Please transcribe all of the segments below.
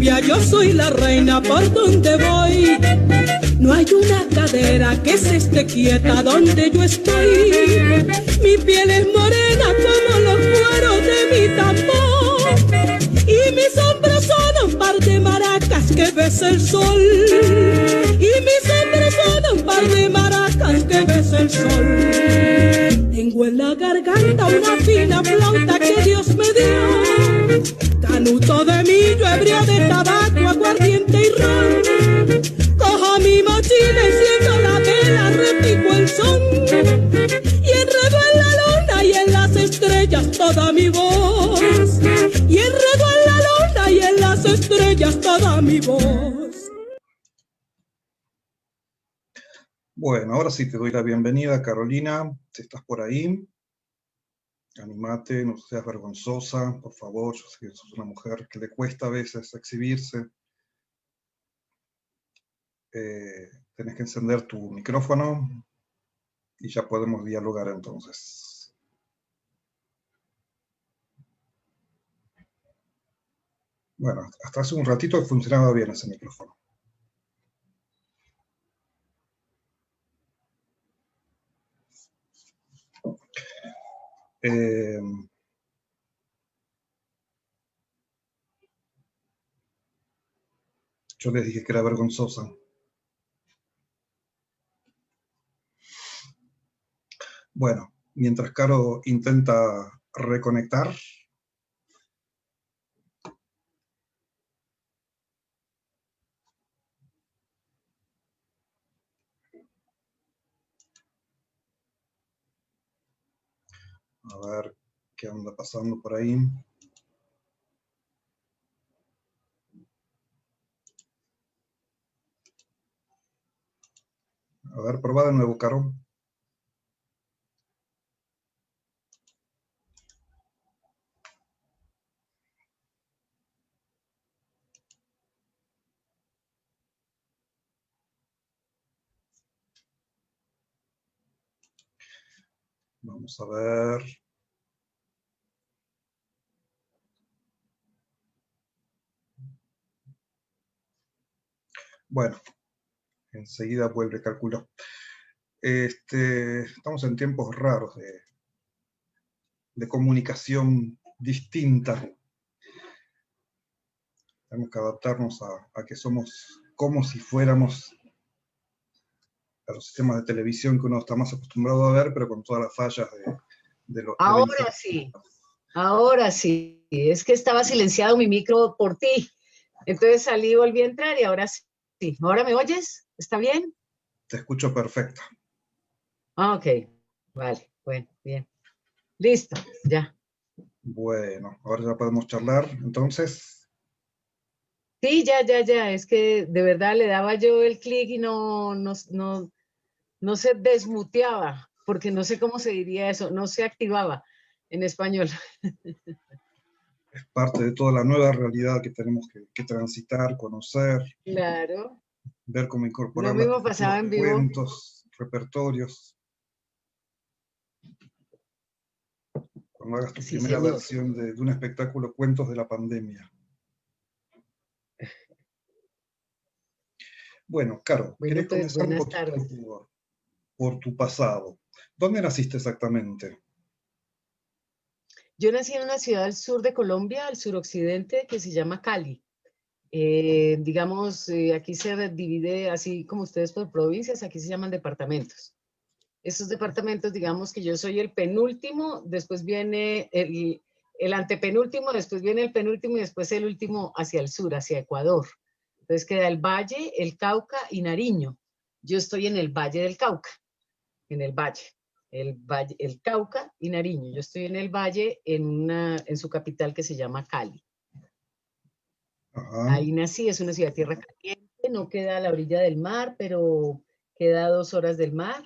cumbia yo soy la reina por donde voy. No hay una cadera que se esté quieta donde yo estoy. Mi piel es morena como los cueros de mi tambor. Y mis hombros son un par de maracas que besa el sol. Y mis hombros son un par de maracas que besa el sol. Tengo en la garganta una fina flauta que Dios me dio. Canuto de millo, ebrio de tabaco, aguardiente y ron. Cojo mi mochila, enciendo la vela, repico el son. Y enredo en la luna y en las estrellas toda mi voz. Y enredo en la luna y en las estrellas toda mi voz. Bueno, ahora sí te doy la bienvenida, Carolina. Si estás por ahí, animate, no seas vergonzosa, por favor. Yo sé que sos una mujer que le cuesta a veces exhibirse. Tenés que encender tu micrófono y ya podemos dialogar entonces. Bueno, hasta hace un ratito funcionaba bien ese micrófono. Yo les dije que era vergonzosa. Bueno, mientras Caro intenta reconectar. A ver qué anda pasando por ahí. A ver, probá de nuevo, Caro. Vamos a ver. Bueno, enseguida vuelve, calculó. Estamos en tiempos raros de comunicación distinta. Tenemos que adaptarnos a que somos como si fuéramos a los sistemas de televisión que uno está más acostumbrado a ver, pero con todas las fallas de los... Ahora sí, ahora sí. Es que estaba silenciado mi micro por ti. Entonces salí y volví a entrar y ahora sí. ¿Ahora me oyes? ¿Está bien? Te escucho perfecto. Ah, ok. Vale, bueno, bien. Listo, ya. Bueno, ahora ya podemos charlar, entonces. Sí, ya. Es que de verdad le daba yo el clic y no se desmuteaba, porque no sé cómo se diría eso, no se activaba en español. Es parte de toda la nueva realidad que tenemos que transitar, conocer. Claro. Ver cómo incorporar Lo mismo pasaba en vivo. cuentos, repertorios. Cuando hagas tu primera versión de un espectáculo, Cuentos de la Pandemia. Bueno, Caro, ¿querés comenzar un poquito por tu pasado? ¿Dónde naciste exactamente? Yo nací en una ciudad del sur de Colombia, al suroccidente, que se llama Cali. Digamos, aquí se divide así como ustedes por provincias, aquí se llaman departamentos. Esos departamentos, digamos que yo soy el penúltimo, después viene el antepenúltimo, después viene el penúltimo y después el último hacia el sur, hacia Ecuador. Entonces queda el Valle, el Cauca y Nariño. Yo estoy en el Valle del Cauca, en el Valle. El Cauca y Nariño. Yo estoy en el Valle, en su capital que se llama Cali. Ajá. Ahí nací, es una ciudad tierra caliente, no queda a la orilla del mar, pero queda a 2 horas del mar.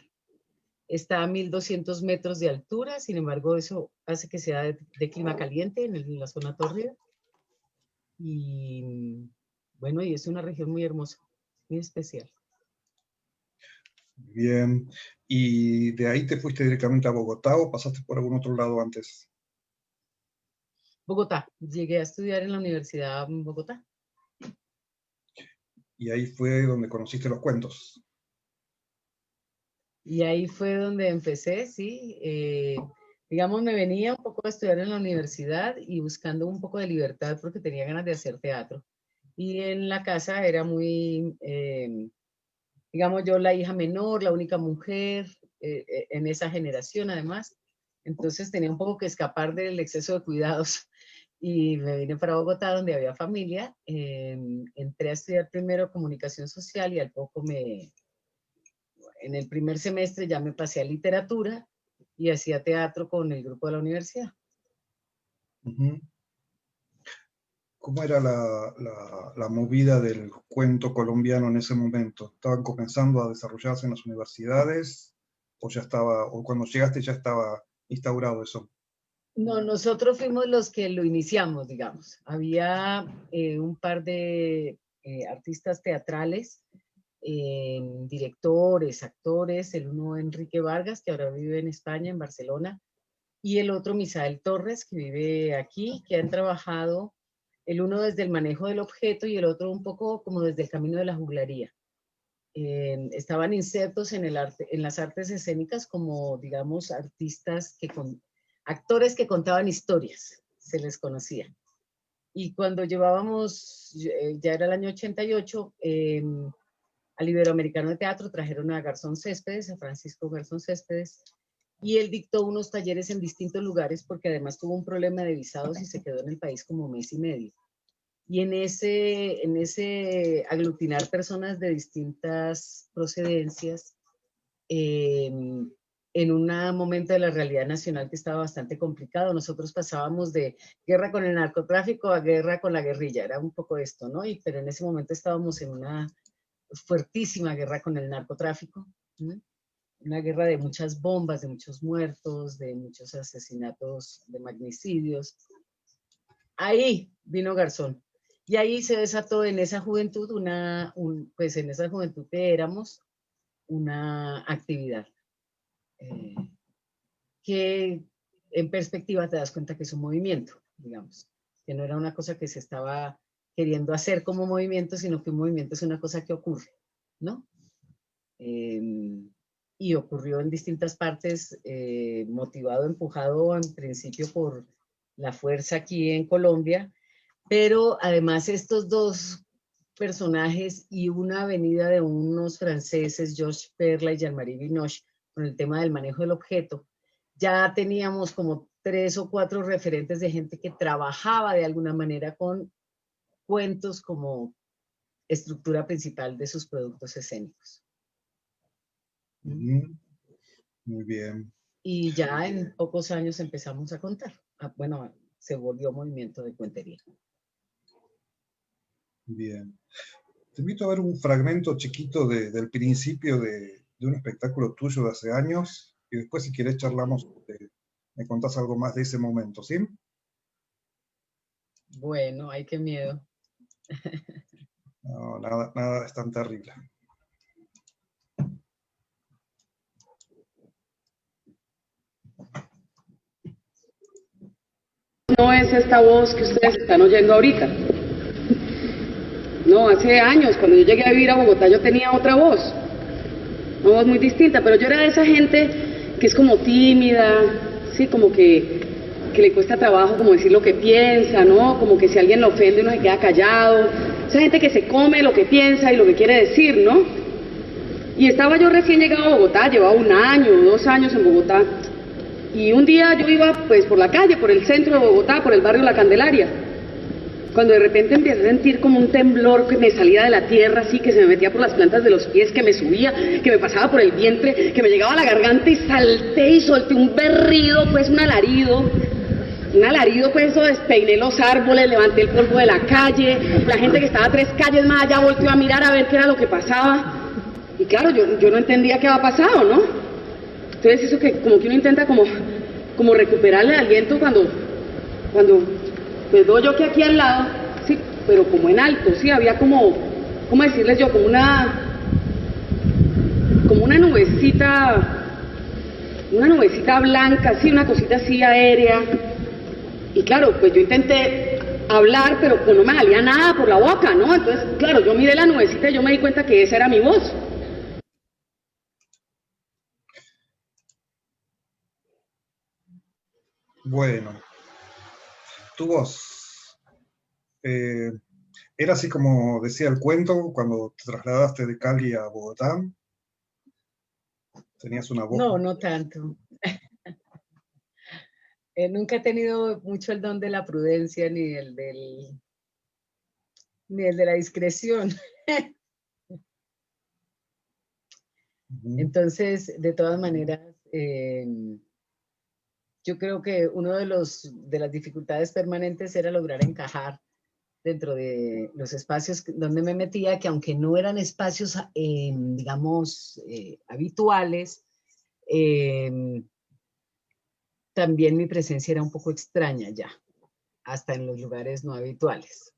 Está a 1200 metros de altura, sin embargo, eso hace que sea de clima caliente en la zona tórrida. Y bueno, y es una región muy hermosa, muy especial. Bien. ¿Y de ahí te fuiste directamente a Bogotá o pasaste por algún otro lado antes? Bogotá. Llegué a estudiar en la universidad en Bogotá. y ahí fue donde conociste los cuentos. Y ahí fue donde empecé, sí. Digamos, me venía un poco a estudiar en la universidad y buscando un poco de libertad porque tenía ganas de hacer teatro. Y en la casa era muy, digamos, yo la hija menor, la única mujer en esa generación además. Entonces tenía un poco que escapar del exceso de cuidados y me vine para Bogotá donde había familia. Entré a estudiar primero comunicación social y al poco en el primer semestre ya me pasé a literatura y hacía teatro con el grupo de la universidad. Uh-huh. ¿Cómo era la movida del cuento colombiano en ese momento? ¿Estaban comenzando a desarrollarse en las universidades o ya estaba, o cuando llegaste ya estaba instaurado eso? No, nosotros fuimos los que lo iniciamos, digamos. Había un par de artistas teatrales, directores, actores, el uno Enrique Vargas, que ahora vive en España, en Barcelona, y el otro Misael Torres, que vive aquí, que han trabajado el uno desde el manejo del objeto y el otro un poco como desde el camino de la juglaría. Estaban insertos en las artes escénicas como, digamos, artistas actores que contaban historias, se les conocía. Y cuando llevábamos, ya era el año 88, al Iberoamericano de Teatro trajeron a Garzón Céspedes, a Francisco Garzón Céspedes, y él dictó unos talleres en distintos lugares porque además tuvo un problema de visados y se quedó en el país como mes y medio. Y en ese aglutinar personas de distintas procedencias, en un momento de la realidad nacional que estaba bastante complicado, nosotros pasábamos de guerra con el narcotráfico a guerra con la guerrilla, era un poco esto, ¿no? Pero en ese momento estábamos en una fuertísima guerra con el narcotráfico, ¿no? Una guerra de muchas bombas, de muchos muertos, de muchos asesinatos, de magnicidios. Ahí vino Garzón. Y ahí se desató en esa juventud, pues en esa juventud que éramos, una actividad. Que en perspectiva te das cuenta que es un movimiento, digamos. Que no era una cosa que se estaba queriendo hacer como movimiento, sino que un movimiento es una cosa que ocurre, ¿no? Y ocurrió en distintas partes, motivado, empujado en principio por la fuerza aquí en Colombia, pero además estos dos personajes y una venida de unos franceses, Georges Perla y Jean-Marie Binoche, con el tema del manejo del objeto, ya teníamos como 3 o 4 referentes de gente que trabajaba de alguna manera con cuentos como estructura principal de sus productos escénicos. Muy bien. Y ya en pocos años empezamos a contar. Bueno, se volvió movimiento de cuentería. Bien. Te invito a ver un fragmento chiquito del principio de un espectáculo tuyo de hace años, y después si querés charlamos, me contás algo más de ese momento, ¿sí? Bueno, ay, qué miedo. No, nada es tan terrible. No es esta voz que ustedes están oyendo ahorita. No, hace años, cuando yo llegué a vivir a Bogotá, yo tenía otra voz. Una voz muy distinta, pero yo era de esa gente que es como tímida, sí, como que le cuesta trabajo como decir lo que piensa, ¿no? Como que si alguien lo ofende uno se queda callado. Esa gente que se come lo que piensa y lo que quiere decir, ¿no? Y estaba yo recién llegado a Bogotá, llevaba 1 año, 2 años en Bogotá. Y un día yo iba pues por la calle, por el centro de Bogotá, por el barrio La Candelaria, cuando de repente empecé a sentir como un temblor que me salía de la tierra, así, que se me metía por las plantas de los pies, que me subía, que me pasaba por el vientre, que me llegaba a la garganta y salté y solté un berrido, pues un alarido, pues eso, despeiné los árboles, levanté el polvo de la calle, la gente que estaba 3 calles más allá volteó a mirar a ver qué era lo que pasaba, y claro, yo no entendía qué había pasado, ¿no? Entonces eso que como que uno intenta como recuperarle el aliento cuando pues veo yo que aquí al lado, sí, pero como en alto, sí, había ¿cómo decirles yo? Como una nubecita blanca, sí, una cosita así aérea. Y claro, pues yo intenté hablar, pero pues no me salía nada por la boca, ¿no? Entonces, claro, yo miré la nubecita y yo me di cuenta que esa era mi voz. Bueno, tu voz. ¿Era así como decía el cuento cuando te trasladaste de Cali a Bogotá? ¿Tenías una voz? No, no tanto. Nunca he tenido mucho el don de la prudencia ni el de la discreción. Entonces, de todas maneras, yo creo que uno de las dificultades permanentes era lograr encajar dentro de los espacios donde me metía, que aunque no eran espacios, digamos, habituales, también mi presencia era un poco extraña ya, hasta en los lugares no habituales.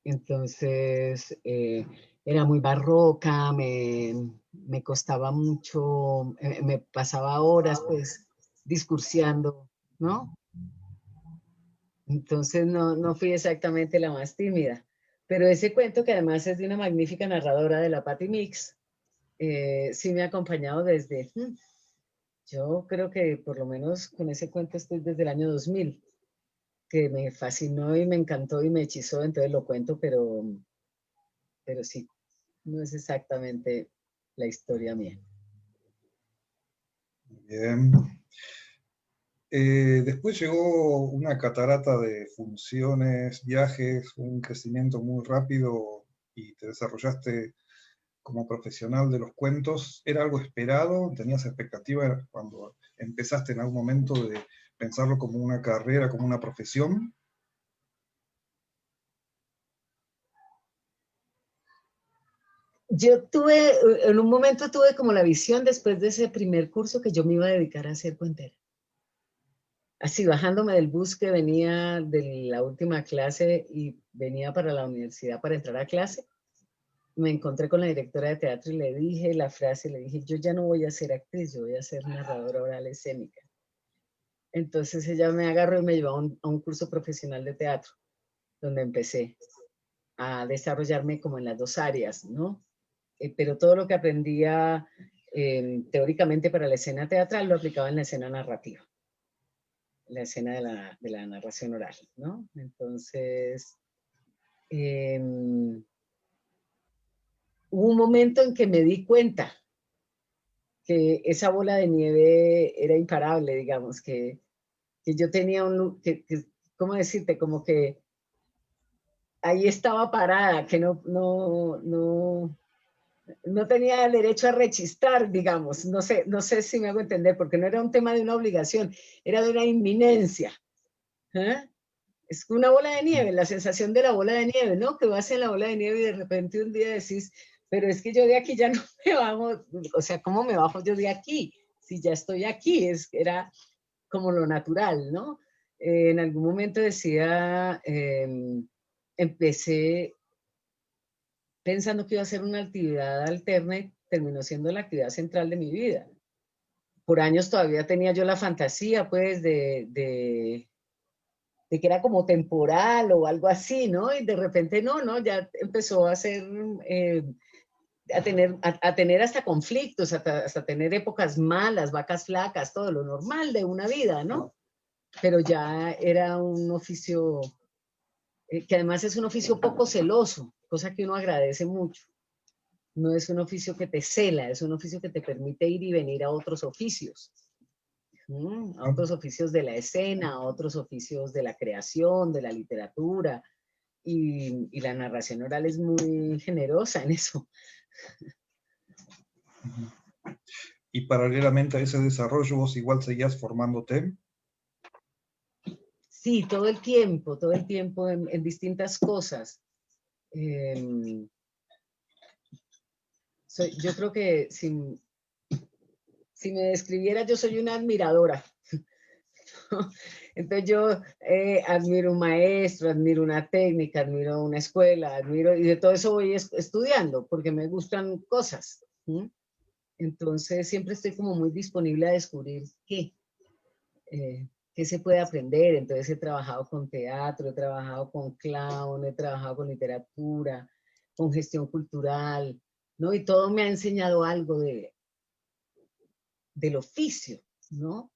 Entonces, era muy barroca, me costaba mucho, me pasaba horas pues discursiando, ¿no? Entonces no fui exactamente la más tímida, pero ese cuento, que además es de una magnífica narradora, de la Patti Mix, sí me ha acompañado desde, yo creo que por lo menos con ese cuento estoy desde el año 2000, que me fascinó y me encantó y me hechizó, entonces lo cuento, pero sí, no es exactamente la historia mía. Bien. Después llegó una catarata de funciones, viajes, un crecimiento muy rápido y te desarrollaste como profesional de los cuentos. ¿Era algo esperado? ¿Tenías expectativa cuando empezaste en algún momento de pensarlo como una carrera, como una profesión? Yo en un momento tuve como la visión después de ese primer curso que yo me iba a dedicar a ser cuentera. Así, bajándome del bus que venía de la última clase y venía para la universidad para entrar a clase, me encontré con la directora de teatro y le dije la frase, le dije, yo ya no voy a ser actriz, yo voy a ser narradora oral escénica. Entonces ella me agarró y me llevó a un curso profesional de teatro, donde empecé a desarrollarme como en las dos áreas, ¿no? Pero todo lo que aprendía teóricamente para la escena teatral lo aplicaba en la escena narrativa, la escena de la narración oral, ¿no? Entonces, hubo un momento en que me di cuenta que esa bola de nieve era imparable, digamos, que yo tenía ¿cómo decirte? Como que ahí estaba parada, que no tenía el derecho a rechistar, digamos. No sé si me hago entender, porque no era un tema de una obligación, era de una inminencia. ¿Eh? Es una bola de nieve, la sensación de la bola de nieve, ¿no? Que vas en la bola de nieve y de repente un día decís, pero es que yo de aquí ya no me bajo, o sea, ¿cómo me bajo yo de aquí? Si ya estoy aquí, era como lo natural, ¿no? En algún momento decía, empecé pensando que iba a ser una actividad alterna y terminó siendo la actividad central de mi vida. Por años todavía tenía yo la fantasía, pues, de que era como temporal o algo así, ¿no? Y de repente no, ya empezó a ser, a tener hasta conflictos, hasta tener épocas malas, vacas flacas, todo lo normal de una vida, ¿no? Pero ya era un oficio, que además es un oficio poco celoso, cosa que uno agradece mucho. No es un oficio que te cela, es un oficio que te permite ir y venir a otros oficios. A otros oficios de la escena, a otros oficios de la creación, de la literatura, y la narración oral es muy generosa en eso. Y paralelamente a ese desarrollo, ¿vos igual seguías formándote? Sí, todo el tiempo en distintas cosas. Yo creo que si me describiera, yo soy una admiradora. Entonces yo admiro un maestro, admiro una técnica, admiro una escuela, y de todo eso voy estudiando porque me gustan cosas. Entonces siempre estoy como muy disponible a descubrir qué. ¿qué se puede aprender? Entonces he trabajado con teatro, he trabajado con clown, he trabajado con literatura, con gestión cultural, ¿no? Y todo me ha enseñado algo del oficio, ¿no?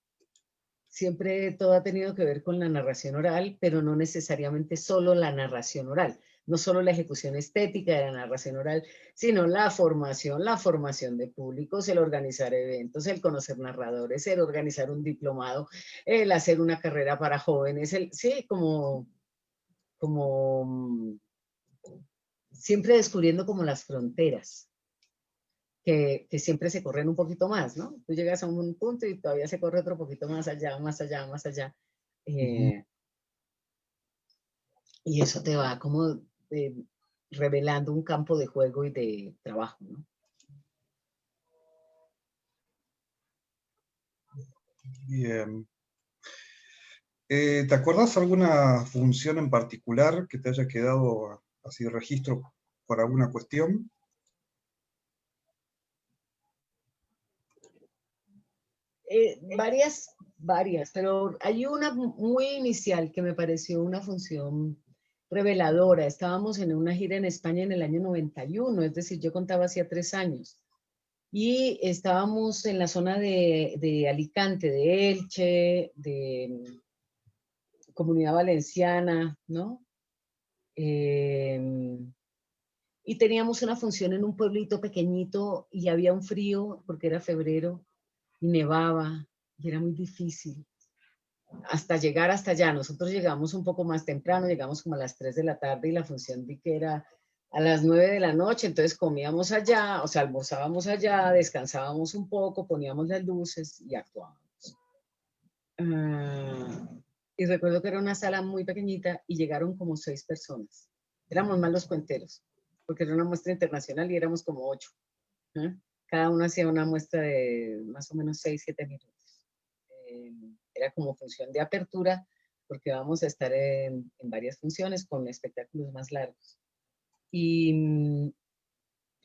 Siempre todo ha tenido que ver con la narración oral, pero no necesariamente solo la narración oral, no solo la ejecución estética de la narración oral, sino la formación de públicos, el organizar eventos, el conocer narradores, el organizar un diplomado, el hacer una carrera para jóvenes, sí, como siempre descubriendo como las fronteras. Que siempre se corren un poquito más, ¿no? Tú llegas a un punto y todavía se corre otro poquito más allá, más allá, más allá. Y eso te va como revelando un campo de juego y de trabajo, ¿no? Bien. ¿Te acuerdas alguna función en particular que te haya quedado así de registro por alguna cuestión? Varias, pero hay una muy inicial que me pareció una función reveladora. Estábamos en una gira en España en el año 91, es decir, yo contaba hacía 3 años. Y estábamos en la zona de Alicante, de Elche, de Comunidad Valenciana, ¿no? Y teníamos una función en un pueblito pequeñito y había un frío porque era febrero y nevaba y era muy difícil hasta llegar hasta allá. Nosotros llegamos un poco más temprano, llegamos como a las 3 de la tarde y la función vi que era a las 9 de la noche, entonces comíamos allá, o sea, almorzábamos allá, descansábamos un poco, poníamos las luces y actuábamos. Y recuerdo que era una sala muy pequeñita y llegaron como 6 personas. Éramos más los cuenteros, porque era una muestra internacional y éramos como 8. Cada uno hacía una muestra de más o menos 6, 7 minutos. Era como función de apertura, porque vamos a estar en varias funciones con espectáculos más largos. Y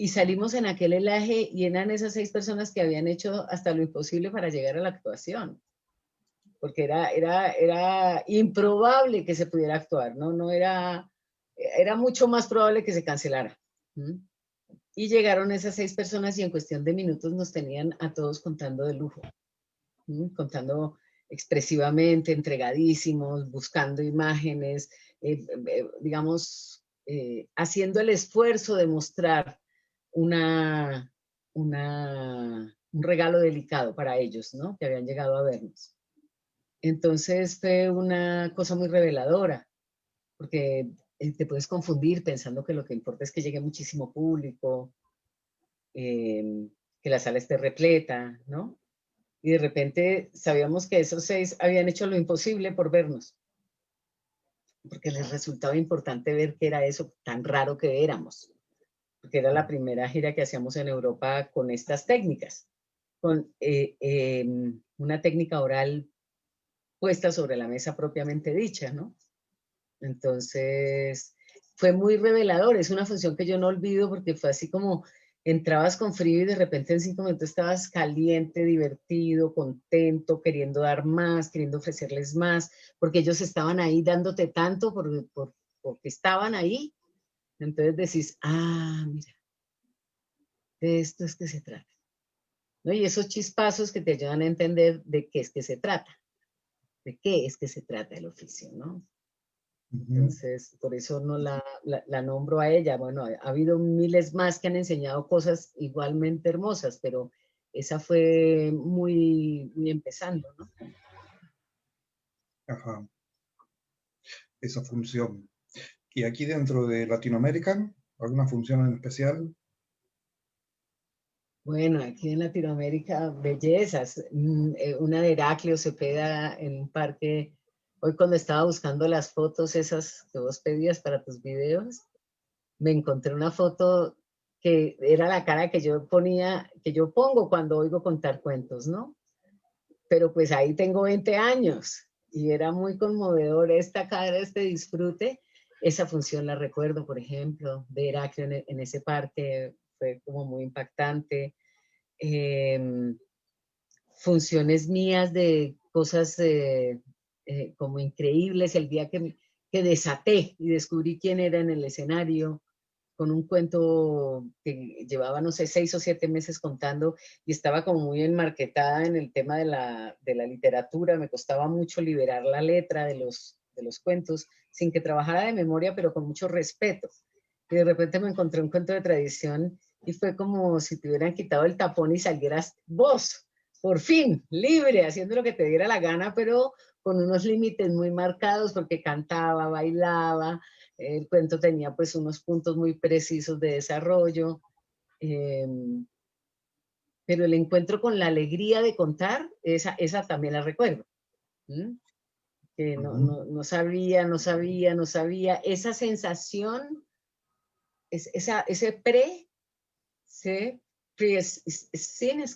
salimos en aquel helaje y eran esas 6 personas que habían hecho hasta lo imposible para llegar a la actuación. Porque era improbable que se pudiera actuar, ¿no? No era mucho más probable que se cancelara. Y llegaron esas 6 personas y en cuestión de minutos nos tenían a todos contando de lujo, contando expresivamente, entregadísimos, buscando imágenes, digamos, haciendo el esfuerzo de mostrar un regalo delicado para ellos, ¿no? Que habían llegado a vernos. Entonces fue una cosa muy reveladora, porque te puedes confundir pensando que lo que importa es que llegue muchísimo público, que la sala esté repleta, ¿no? Y de repente sabíamos que esos 6 habían hecho lo imposible por vernos, porque les resultaba importante ver qué era eso tan raro que éramos, porque era la primera gira que hacíamos en Europa con estas técnicas, con una técnica oral puesta sobre la mesa propiamente dicha, ¿no? Entonces, fue muy revelador, es una función que yo no olvido porque fue así como entrabas con frío y de repente en 5 minutos estabas caliente, divertido, contento, queriendo dar más, queriendo ofrecerles más, porque ellos estaban ahí dándote tanto porque estaban ahí. Entonces decís, mira, de esto es que se trata, ¿no? Y esos chispazos que te ayudan a entender de qué es que se trata. De qué es que se trata el oficio, ¿no? Entonces, por eso no la nombro a ella. Bueno, ha habido miles más que han enseñado cosas igualmente hermosas, pero esa fue muy, muy empezando, ¿no? Ajá. Esa función. ¿Y aquí dentro de Latinoamérica, alguna función en especial? Bueno, aquí en Latinoamérica, bellezas. Una de Heraclio Cepeda en un parque. Hoy cuando estaba buscando las fotos esas que vos pedías para tus videos, me encontré una foto que era la cara que yo pongo cuando oigo contar cuentos, ¿no? Pero pues ahí tengo 20 años y era muy conmovedor esta cara, este disfrute. Esa función la recuerdo, por ejemplo, de Heraclio en ese parque, fue como muy impactante. Funciones mías de cosas como increíbles, el día que desaté y descubrí quién era en el escenario, con un cuento que llevaba, no sé, 6 o 7 meses contando y estaba como muy enmarquetada en el tema de la literatura. Me costaba mucho liberar la letra de los cuentos sin que trabajara de memoria, pero con mucho respeto. Y de repente me encontré un cuento de tradición y fue como si te hubieran quitado el tapón y salieras vos, por fin, libre, haciendo lo que te diera la gana, pero con unos límites muy marcados porque cantaba, bailaba, el cuento tenía pues unos puntos muy precisos de desarrollo, pero el encuentro con la alegría de contar, esa también la recuerdo. Que no sabía, esa sensación, ese es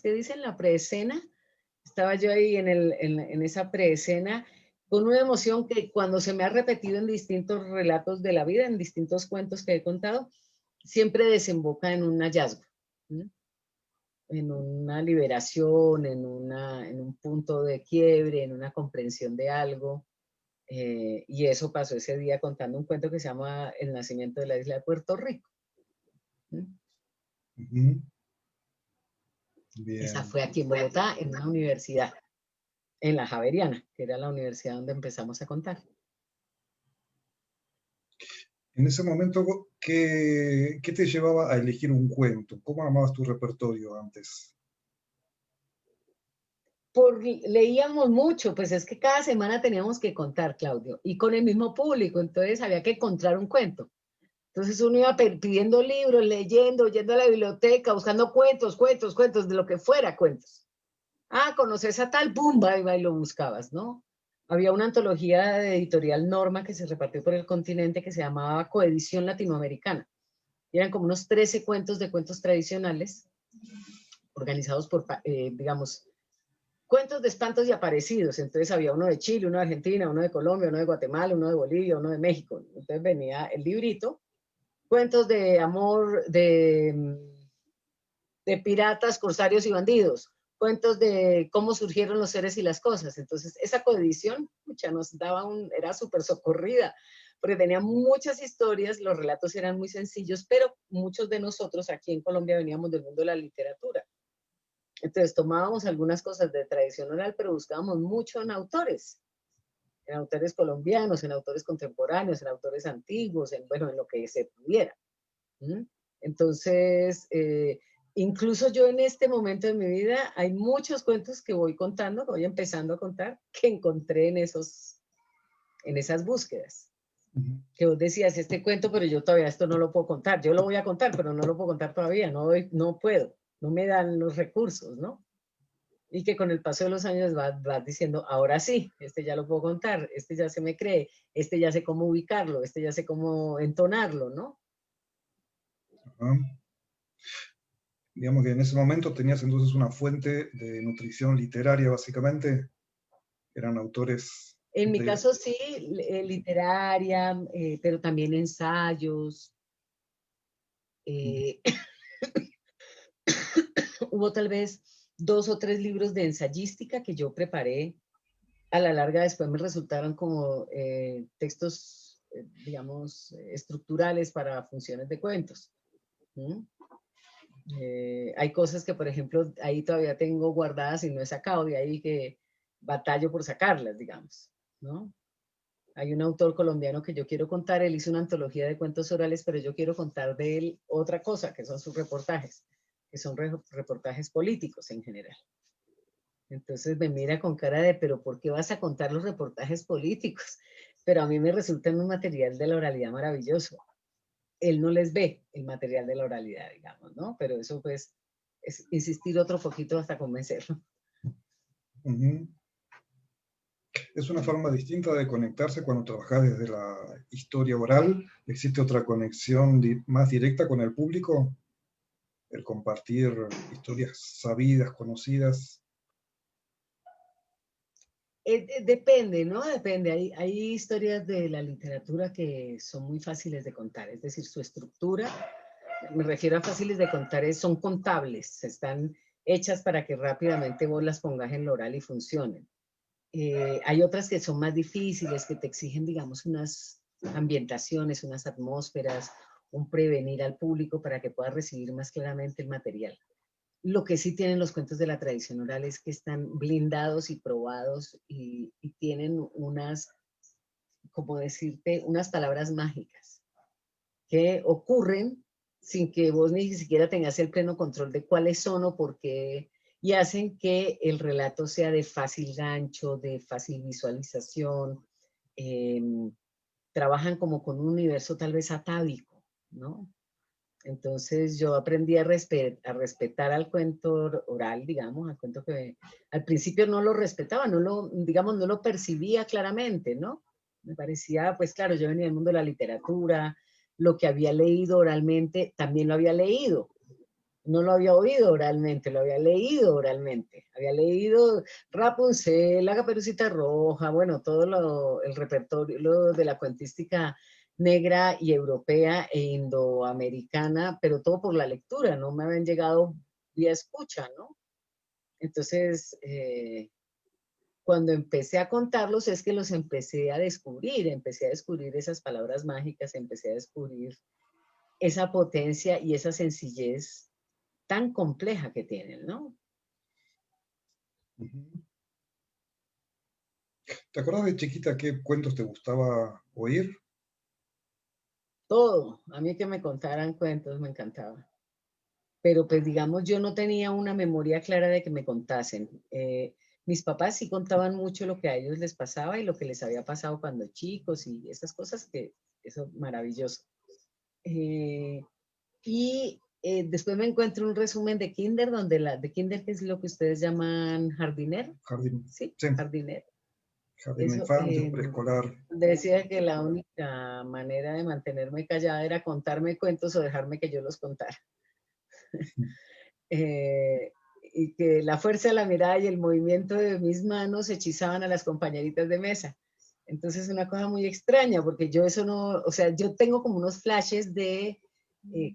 que dicen la preescena, estaba yo ahí en esa preescena con una emoción que cuando se me ha repetido en distintos relatos de la vida, en distintos cuentos que he contado, siempre desemboca en un hallazgo, ¿sí? En una liberación, en un punto de quiebre, en una comprensión de algo. Y eso pasó ese día contando un cuento que se llama El nacimiento de la isla de Puerto Rico. Bien. Esa fue aquí en Bogotá, en una universidad, en la Javeriana, que era la universidad donde empezamos a contar. En ese momento, ¿qué te llevaba a elegir un cuento? ¿Cómo armabas tu repertorio antes? Leíamos mucho, pues es que cada semana teníamos que contar, Claudio, y con el mismo público, entonces había que encontrar un cuento. Entonces uno iba pidiendo libros, leyendo, yendo a la biblioteca, buscando cuentos, de lo que fuera cuentos. Ah, ¿conoces a tal? ¡Pum! Iba y lo buscabas, ¿no? Había una antología de editorial Norma que se repartió por el continente que se llamaba Coedición Latinoamericana. Y eran como unos 13 cuentos de cuentos tradicionales, organizados por, digamos, cuentos de espantos y aparecidos. Entonces había uno de Chile, uno de Argentina, uno de Colombia, uno de Guatemala, uno de Bolivia, uno de México. Entonces venía el librito, cuentos de amor, de piratas, corsarios y bandidos, cuentos de cómo surgieron los seres y las cosas. Entonces esa coedición, pucha, nos daba era súper socorrida, porque tenía muchas historias, los relatos eran muy sencillos, pero muchos de nosotros aquí en Colombia veníamos del mundo de la literatura. Entonces tomábamos algunas cosas de tradición oral, pero buscábamos mucho en autores colombianos, en autores contemporáneos, en autores antiguos, en lo que se pudiera. Entonces, incluso yo en este momento de mi vida, hay muchos cuentos que voy contando, que voy empezando a contar, que encontré en esas búsquedas. Que vos decías, este cuento, pero yo todavía esto no lo puedo contar. Yo lo voy a contar, pero no lo puedo contar todavía, no puedo. No me dan los recursos, ¿no? Y que con el paso de los años vas diciendo, ahora sí, este ya lo puedo contar, este ya se me cree, este ya sé cómo ubicarlo, este ya sé cómo entonarlo, ¿no? Digamos que en ese momento tenías entonces una fuente de nutrición literaria, básicamente. Eran autores... En mi caso sí, literaria, pero también ensayos. Hubo tal vez 2 o 3 libros de ensayística que yo preparé. A la larga después me resultaron como textos, digamos, estructurales para funciones de cuentos. Hay cosas que, por ejemplo, ahí todavía tengo guardadas y no he sacado, de ahí que batallo por sacarlas, digamos, ¿no? Hay un autor colombiano que yo quiero contar, él hizo una antología de cuentos orales, pero yo quiero contar de él otra cosa, que son sus reportajes, que son reportajes políticos en general. Entonces me mira con cara de, pero ¿por qué vas a contar los reportajes políticos? Pero a mí me resulta un material de la oralidad maravilloso. Él no les ve el material de la oralidad, digamos, ¿no? Pero eso pues es insistir otro poquito hasta convencerlo. Es una forma distinta de conectarse cuando trabajas desde la historia oral. ¿Existe otra conexión más directa con el público? El compartir historias sabidas, conocidas. Depende, ¿no? Depende. Hay historias de la literatura que son muy fáciles de contar, es decir, su estructura, me refiero a fáciles de contar, son contables, están hechas para que rápidamente vos las pongas en lo oral y funcionen. Hay otras que son más difíciles, que te exigen, digamos, unas ambientaciones, unas atmósferas, un prevenir al público para que pueda recibir más claramente el material. Lo que sí tienen los cuentos de la tradición oral es que están blindados y probados y tienen unas, como decirte, unas palabras mágicas que ocurren sin que vos ni siquiera tengas el pleno control de cuáles son o por qué, y hacen que el relato sea de fácil gancho, de fácil visualización. eh, Trabajan como con un universo tal vez atávico, ¿no? Entonces yo aprendí a respetar al cuento oral, digamos, al cuento que al principio no lo respetaba, no lo, digamos, no lo percibía claramente, ¿no? Me parecía, pues claro, yo venía del mundo de la literatura, lo que había leído oralmente también lo había leído. No lo había oído oralmente, lo había leído oralmente. Había leído Rapunzel, La Caperucita Roja, bueno, todo el repertorio de la cuentística negra y europea e indoamericana, pero todo por la lectura, no me habían llegado vía escucha, ¿no? Entonces, cuando empecé a contarlos es que los empecé a descubrir esas palabras mágicas, empecé a descubrir esa potencia y esa sencillez tan compleja que tienen, ¿no? ¿Te acuerdas de chiquita qué cuentos te gustaba oír? Todo, a mí que me contaran cuentos me encantaba. Pero pues digamos, yo no tenía una memoria clara de que me contasen. Mis papás sí contaban mucho lo que a ellos les pasaba y lo que les había pasado cuando chicos y esas cosas que, eso maravilloso. Después me encuentro un resumen de Kinder, de Kinder, que es lo que ustedes llaman jardiner, Jardín, ¿sí? sí, Jardiner. jardín de Eso, infantes, preescolar. decía que la única manera de mantenerme callada era contarme cuentos o dejarme que yo los contara. Y que la fuerza de la mirada y el movimiento de mis manos hechizaban a las compañeritas de mesa. Entonces, una cosa muy extraña, porque yo eso no, o sea, yo tengo como unos flashes de,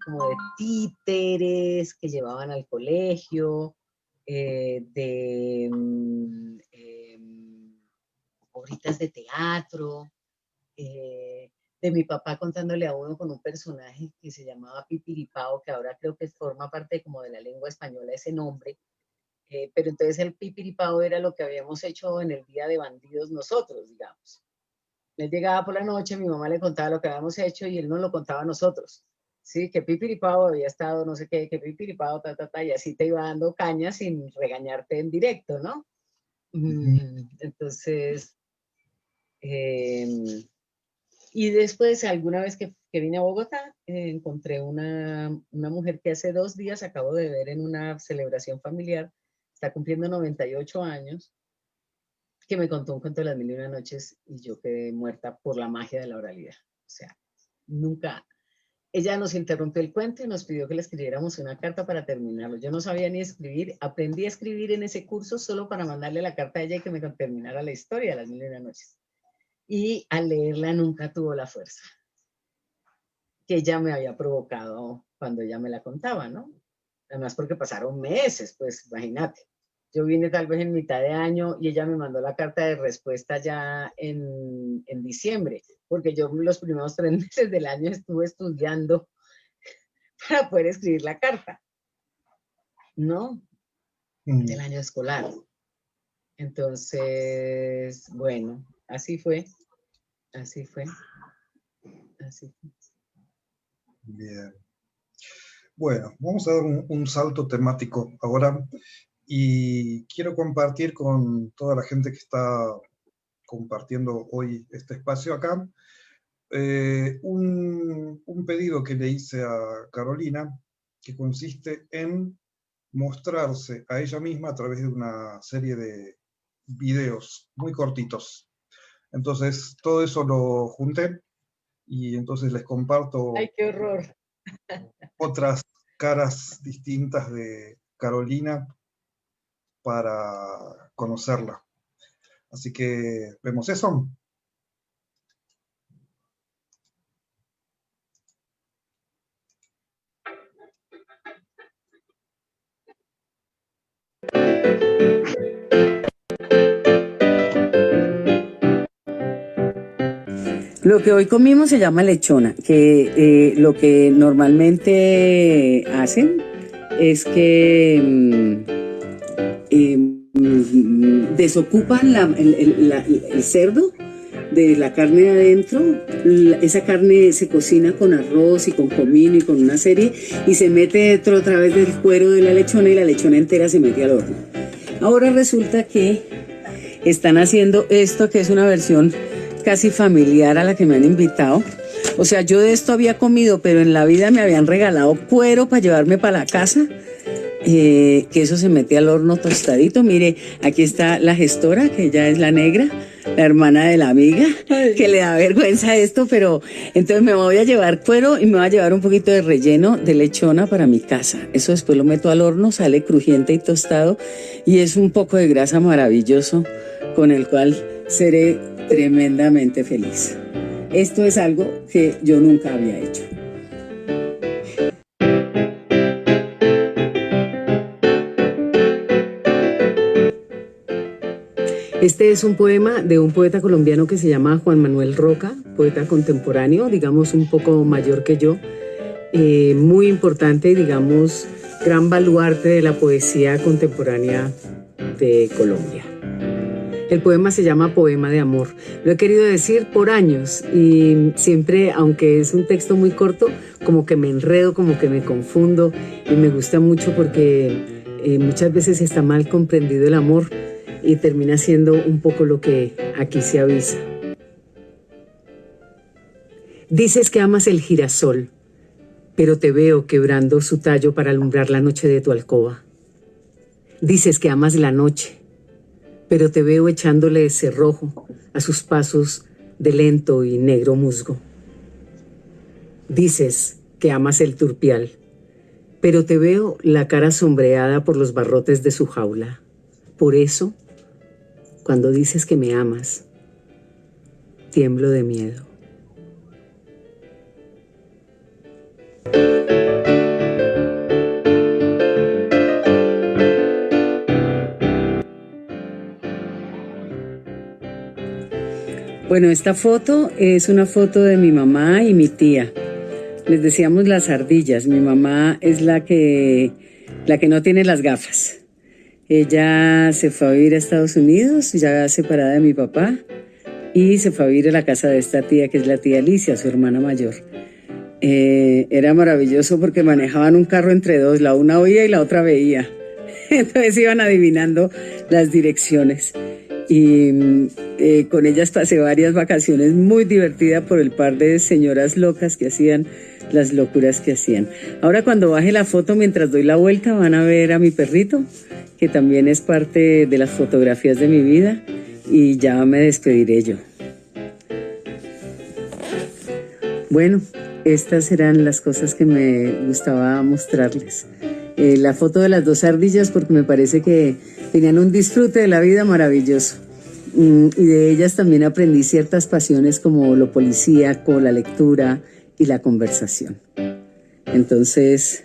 como de títeres que llevaban al colegio, de obritas de teatro, de mi papá contándole a uno con un personaje que se llamaba Pipiripao, que ahora creo que forma parte como de la lengua española ese nombre, pero entonces el Pipiripao era lo que habíamos hecho en el día de bandidos nosotros, digamos. Él llegaba por la noche, mi mamá le contaba lo que habíamos hecho y él nos lo contaba a nosotros. Sí, que Pipiripao había estado no sé qué, que Pipiripao, y así te iba dando caña sin regañarte en directo, ¿no? Entonces, y después, alguna vez que vine a Bogotá, encontré una mujer que hace 2 días acabo de ver en una celebración familiar, está cumpliendo 98 años, que me contó un cuento de las 1001 noches y yo quedé muerta por la magia de la oralidad. O sea, nunca. Ella nos interrumpió el cuento y nos pidió que le escribiéramos una carta para terminarlo. Yo no sabía ni escribir, aprendí a escribir en ese curso solo para mandarle la carta a ella y que me terminara la historia de las 1001 noches. Y al leerla nunca tuvo la fuerza que ella me había provocado cuando ella me la contaba, ¿no? Además porque pasaron meses, pues imagínate. Yo vine tal vez en mitad de año y ella me mandó la carta de respuesta ya en diciembre, porque yo los primeros 3 meses del año estuve estudiando para poder escribir la carta, ¿no? Del año escolar. Entonces, bueno, así fue, así fue, así fue. Bien. Bueno, vamos a dar un salto temático ahora y quiero compartir con toda la gente que está compartiendo hoy este espacio acá un pedido que le hice a Carolina que consiste en mostrarse a ella misma a través de una serie de videos muy cortitos. Entonces, todo eso lo junté y entonces les comparto ¡Ay, qué horror! otras caras distintas de Carolina para conocerla. Así que, ¿vemos eso? Lo que hoy comimos se llama lechona, que lo que normalmente hacen es que desocupan el cerdo de la carne de adentro. Esa carne se cocina con arroz y con comino y con una serie, y se mete dentro a través del cuero de la lechona, y la lechona entera se mete al horno. Ahora resulta que están haciendo esto, que es una versión casi familiar a la que me han invitado. O sea, yo de esto había comido, pero en la vida me habían regalado cuero para llevarme para la casa. Que eso se mete al horno tostadito. Mire, aquí está la gestora, que ella es la negra, la hermana de la amiga, que le da vergüenza esto, pero entonces me voy a llevar cuero y me voy a llevar un poquito de relleno de lechona para mi casa. Eso después lo meto al horno, sale crujiente y tostado, y es un poco de grasa maravilloso con el cual seré tremendamente feliz. Esto es algo que yo nunca había hecho. Este es un poema de un poeta colombiano que se llama Juan Manuel Roca, poeta contemporáneo, digamos un poco mayor que yo, muy importante, digamos, gran baluarte de la poesía contemporánea de Colombia. El poema se llama Poema de Amor. Lo he querido decir por años y siempre, aunque es un texto muy corto, como que me enredo, como que me confundo, y me gusta mucho porque muchas veces está mal comprendido el amor y termina siendo un poco lo que aquí se avisa. Dices que amas el girasol, pero te veo quebrando su tallo para alumbrar la noche de tu alcoba. Dices que amas la noche, pero te veo echándole cerrojo a sus pasos de lento y negro musgo. Dices que amas el turpial, pero te veo la cara sombreada por los barrotes de su jaula. Por eso, cuando dices que me amas, tiemblo de miedo. Bueno, esta foto es una foto de mi mamá y mi tía. Les decíamos las ardillas. Mi mamá es la que no tiene las gafas. Ella se fue a vivir a Estados Unidos, ya separada de mi papá, y se fue a vivir a la casa de esta tía, que es la tía Alicia, su hermana mayor. Era maravilloso porque manejaban un carro entre dos, la una oía y la otra veía. Entonces iban adivinando las direcciones. Y con ellas pasé varias vacaciones muy divertidas por el par de señoras locas que hacían las locuras que hacían. Ahora, cuando baje la foto, mientras doy la vuelta, van a ver a mi perrito, que también es parte de las fotografías de mi vida, y ya me despediré yo. Bueno, estas eran las cosas que me gustaba mostrarles. La foto de las dos ardillas, porque me parece que tenían un disfrute de la vida maravilloso. Y de ellas también aprendí ciertas pasiones como lo policíaco, la lectura y la conversación. Entonces,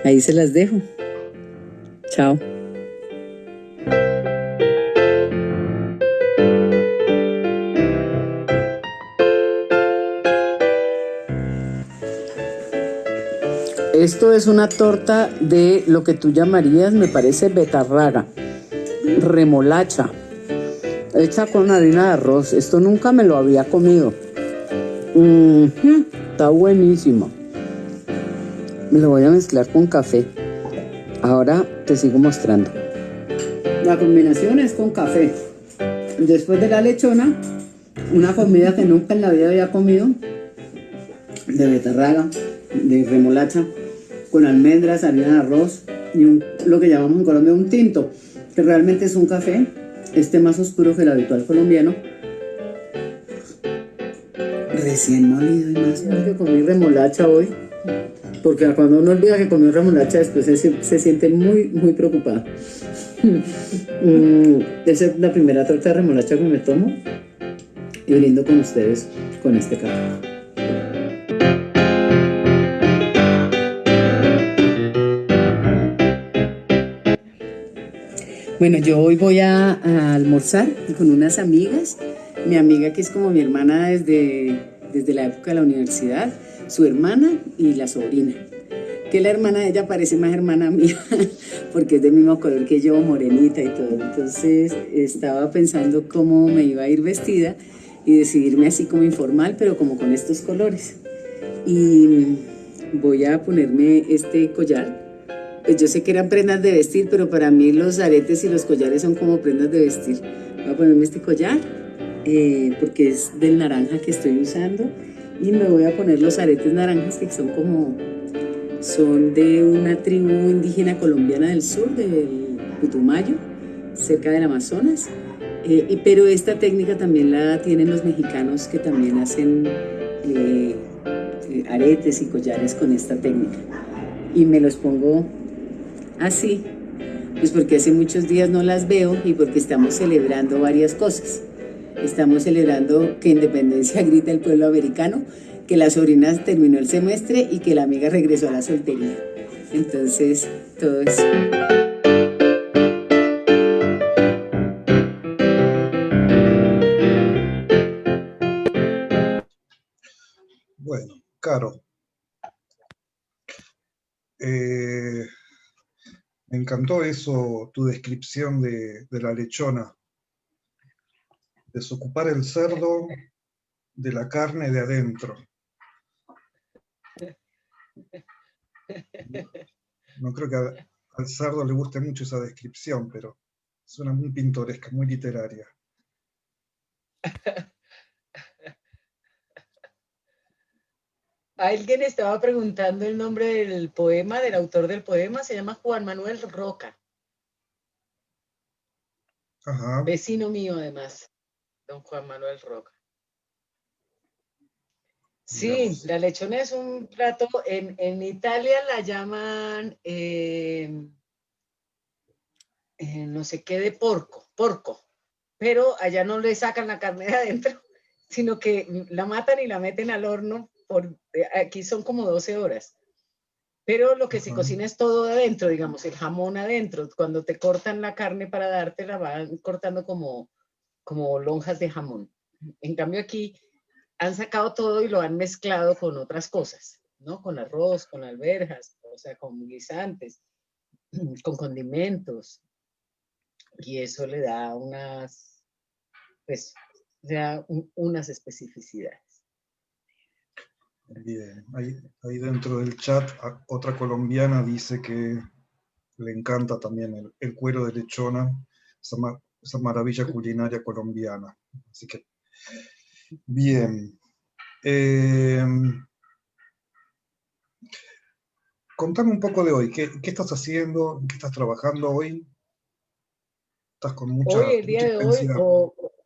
ahí se las dejo. Chao. Esto es una torta de lo que tú llamarías, me parece, betarraga, remolacha, hecha con harina de arroz. Esto nunca me lo había comido. Está buenísimo. Me lo voy a mezclar con café. Ahora te sigo mostrando. La combinación es con café. Después de la lechona, una comida que nunca en la vida había comido, de betarraga, de remolacha, con almendras, harina de arroz y lo que llamamos en Colombia un tinto, que realmente es un café, más oscuro que el habitual colombiano, recién molido. Y más que comí remolacha hoy, porque cuando uno olvida que comió remolacha, después se siente muy, muy preocupado. Esa es la primera torta de remolacha que me tomo y brindo con ustedes con este café. Bueno, yo hoy voy a almorzar con unas amigas mi amiga que es como mi hermana desde la época de la universidad, su hermana y la sobrina. Que la hermana de ella parece más hermana mía, porque es del mismo color que yo, morenita y todo. Entonces estaba pensando cómo me iba a ir vestida y decidirme así como informal, pero como con estos colores. Y voy a ponerme este collar. Pues yo sé que eran prendas de vestir, pero para mí los aretes y los collares son como prendas de vestir. Voy a ponerme este collar, porque es del naranja que estoy usando, y me voy a poner los aretes naranjas que son de una tribu indígena colombiana del sur, del Putumayo, cerca del Amazonas. Pero esta técnica también la tienen los mexicanos, que también hacen aretes y collares con esta técnica. Y me los pongo así, pues porque hace muchos días no las veo y porque estamos celebrando varias cosas. Estamos celebrando que independencia grita el pueblo americano, que la sobrina terminó el semestre y que la amiga regresó a la soltería. Entonces, todo eso. Bueno, Caro, me encantó eso, tu descripción de la lechona. Desocupar el cerdo de la carne de adentro. No creo que al cerdo le guste mucho esa descripción, pero suena muy pintoresca, muy literaria. Alguien estaba preguntando el nombre del poema, del autor del poema, se llama Juan Manuel Roca. Ajá. Vecino mío, además, don Juan Manuel Roca. Sí, la lechona es un plato, en Italia la llaman no sé qué de porco, pero allá no le sacan la carne de adentro, sino que la matan y la meten al horno, aquí son como 12 horas. Pero lo que se cocina es todo de adentro, digamos, el jamón adentro. Cuando te cortan la carne para darte, la van cortando como lonjas de jamón. En cambio aquí han sacado todo y lo han mezclado con otras cosas, ¿no? Con arroz, con alberjas, o sea, con guisantes, con condimentos. Y eso le da unas, pues, unas especificidades. Bien, ahí dentro del chat otra colombiana dice que le encanta también el cuero de lechona, esa maravilla culinaria colombiana. Así que, bien. Contame un poco de hoy. ¿Qué estás haciendo? ¿En qué estás trabajando hoy? ¿Estás con mucha Hoy, el día de hoy, intensidad?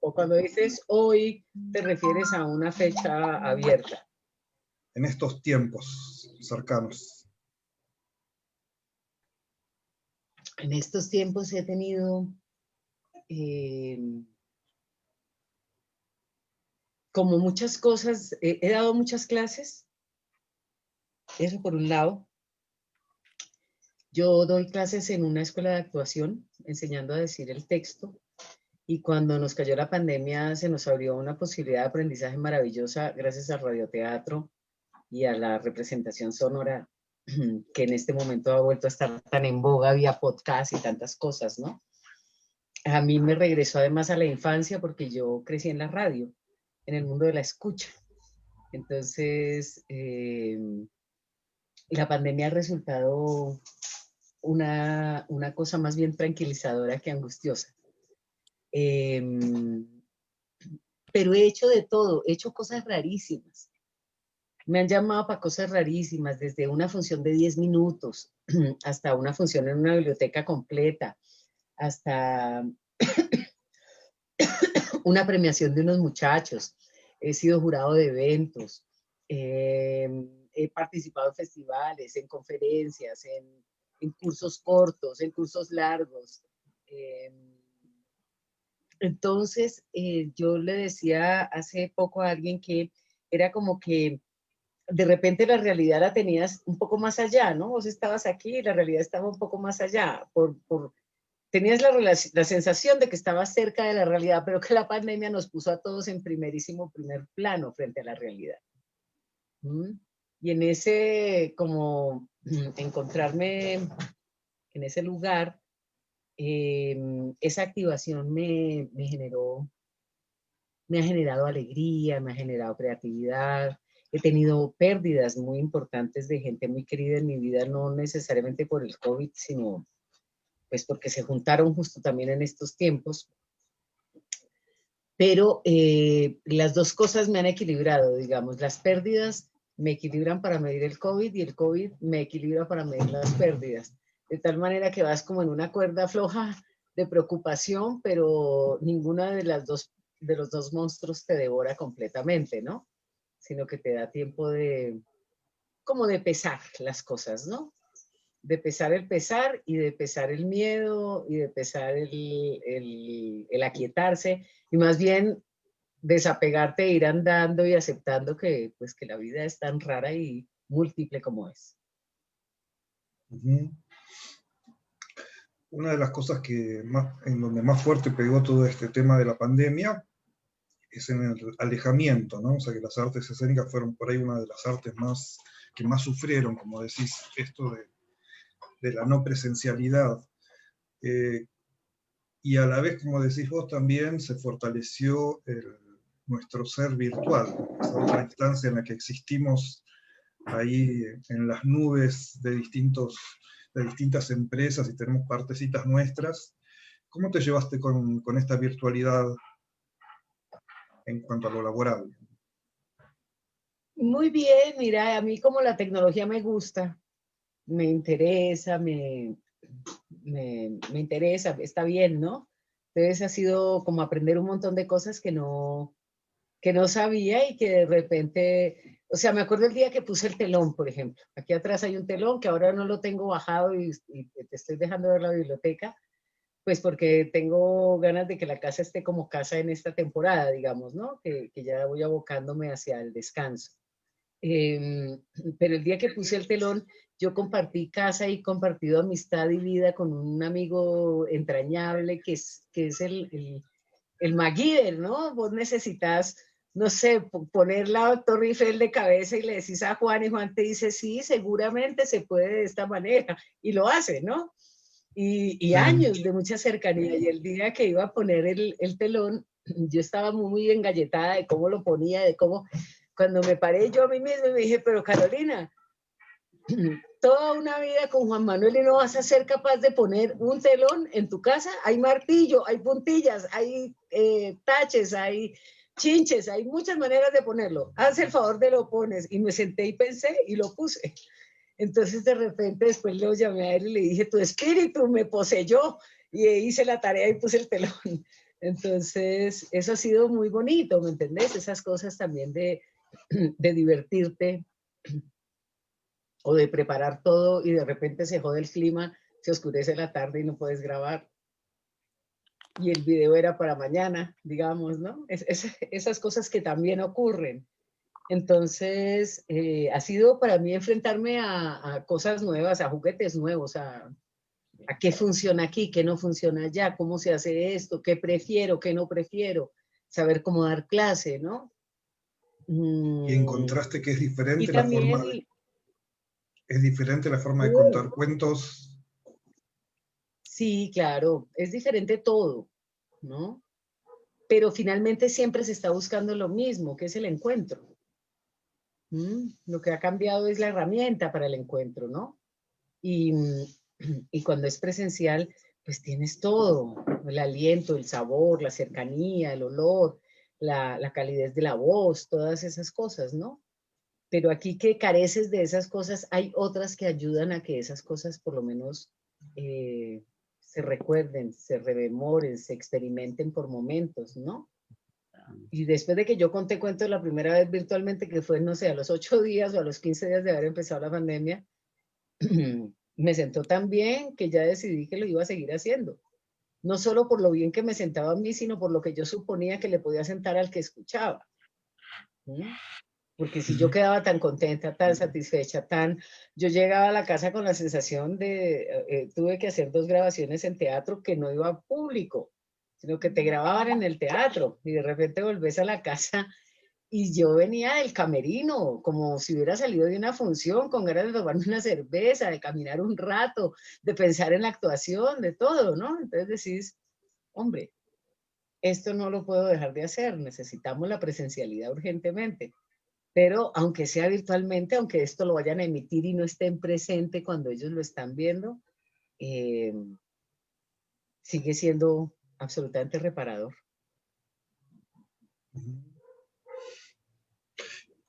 o cuando dices hoy, te refieres a una fecha abierta. En estos tiempos cercanos. En estos tiempos he tenido como muchas cosas, he dado muchas clases, eso por un lado. Yo doy clases en una escuela de actuación, enseñando a decir el texto, y cuando nos cayó la pandemia se nos abrió una posibilidad de aprendizaje maravillosa gracias al radioteatro y a la representación sonora, que en este momento ha vuelto a estar tan en boga vía podcast y tantas cosas, ¿no? A mí me regresó además a la infancia porque yo crecí en la radio, en el mundo de la escucha. Entonces, la pandemia ha resultado una cosa más bien tranquilizadora que angustiosa. Pero he hecho de todo, he hecho cosas rarísimas. Me han llamado para cosas rarísimas, desde una función de 10 minutos hasta una función en una biblioteca completa, hasta una premiación de unos muchachos. He sido jurado de eventos, he participado en festivales, en conferencias, en cursos cortos, en cursos largos. Entonces, yo le decía hace poco a alguien que era como que de repente la realidad la tenías un poco más allá, ¿no? Vos estabas aquí y la realidad estaba un poco más allá. tenías la sensación de que estabas cerca de la realidad, pero que la pandemia nos puso a todos en primer plano frente a la realidad. Y en ese, como encontrarme en ese lugar, esa activación me ha generado alegría, me ha generado creatividad. He tenido pérdidas muy importantes de gente muy querida en mi vida, no necesariamente por el COVID, sino pues porque se juntaron justo también en estos tiempos. Pero las dos cosas me han equilibrado, digamos. Las pérdidas me equilibran para medir el COVID y el COVID me equilibra para medir las pérdidas. De tal manera que vas como en una cuerda floja de preocupación, pero ninguna de los dos monstruos te devora completamente, ¿no? Sino que te da tiempo como de pesar las cosas, ¿no? De pesar el pesar y de pesar el miedo y de pesar el aquietarse y más bien desapegarte e ir andando y aceptando que, pues, que la vida es tan rara y múltiple como es. Una de las cosas en donde más fuerte pegó todo este tema de la pandemia es en el alejamiento, ¿no? O sea, que las artes escénicas fueron por ahí una de las artes que más sufrieron, como decís, esto de la no presencialidad. Y a la vez, como decís vos, también se fortaleció nuestro ser virtual, esa otra instancia en la que existimos ahí en las nubes de distintas empresas y tenemos partecitas nuestras. ¿Cómo te llevaste con esta virtualidad en cuanto a lo laboral? Muy bien, mira, a mí como la tecnología me gusta, me interesa, me interesa, está bien, ¿no? Entonces ha sido como aprender un montón de cosas que no sabía y que de repente, o sea, me acuerdo el día que puse el telón, por ejemplo. Aquí atrás hay un telón que ahora no lo tengo bajado y te estoy dejando ver la biblioteca, pues porque tengo ganas de que la casa esté como casa en esta temporada, digamos, ¿no? Que ya voy abocándome hacia el descanso. Pero el día que puse el telón, yo compartí casa y compartido amistad y vida con un amigo entrañable que es el MacGyver, ¿no? Vos necesitas, no sé, poner la Torre Eiffel de cabeza y le decís a Juan y Juan te dice, sí, seguramente se puede de esta manera, y lo hace, ¿no? Y años de mucha cercanía, y el día que iba a poner el telón, yo estaba muy engalletada de cómo lo ponía, de cómo, cuando me paré yo a mí misma me dije, pero Carolina, toda una vida con Juan Manuel y no vas a ser capaz de poner un telón en tu casa. Hay martillo, hay puntillas, hay taches, hay chinches, hay muchas maneras de ponerlo. Haz el favor de lo pones. Y me senté y pensé y lo puse. Entonces de repente después lo llamé a él y le dije, tu espíritu me poseyó. Y hice la tarea y puse el telón. Entonces eso ha sido muy bonito, ¿me entendés? Esas cosas también de divertirte o de preparar todo y de repente se jode el clima, se oscurece la tarde y no puedes grabar. Y el video era para mañana, digamos, ¿no? Esas cosas que también ocurren. Entonces, ha sido para mí enfrentarme a cosas nuevas, a juguetes nuevos, a qué funciona aquí, qué no funciona allá, cómo se hace esto, qué prefiero, qué no prefiero, saber cómo dar clase, ¿no? Y encontraste que es diferente y también, es diferente la forma de contar cuentos. Sí, claro, es diferente todo, ¿no? Pero finalmente siempre se está buscando lo mismo, que es el encuentro. Lo que ha cambiado es la herramienta para el encuentro, ¿no? Y cuando es presencial, pues tienes todo, el aliento, el sabor, la cercanía, el olor, la calidez de la voz, todas esas cosas, ¿no? Pero aquí que careces de esas cosas, hay otras que ayudan a que esas cosas por lo menos se recuerden, se rememoren, se experimenten por momentos, ¿no? Y después de que yo conté cuentos la primera vez virtualmente, que fue, no sé, a los 8 días o a los 15 días de haber empezado la pandemia, me sentó tan bien que ya decidí que lo iba a seguir haciendo. No solo por lo bien que me sentaba a mí, sino por lo que yo suponía que le podía sentar al que escuchaba. porque si yo quedaba tan contenta, tan satisfecha, yo llegaba a la casa con la sensación de, tuve que hacer 2 grabaciones en teatro que no iba a público, sino que te grababan en el teatro, y de repente volvés a la casa, y yo venía del camerino, como si hubiera salido de una función, con ganas de tomarme una cerveza, de caminar un rato, de pensar en la actuación, de todo, ¿no? Entonces decís, hombre, esto no lo puedo dejar de hacer, necesitamos la presencialidad urgentemente. Pero aunque sea virtualmente, aunque esto lo vayan a emitir y no estén presente cuando ellos lo están viendo, sigue siendo absolutamente reparador.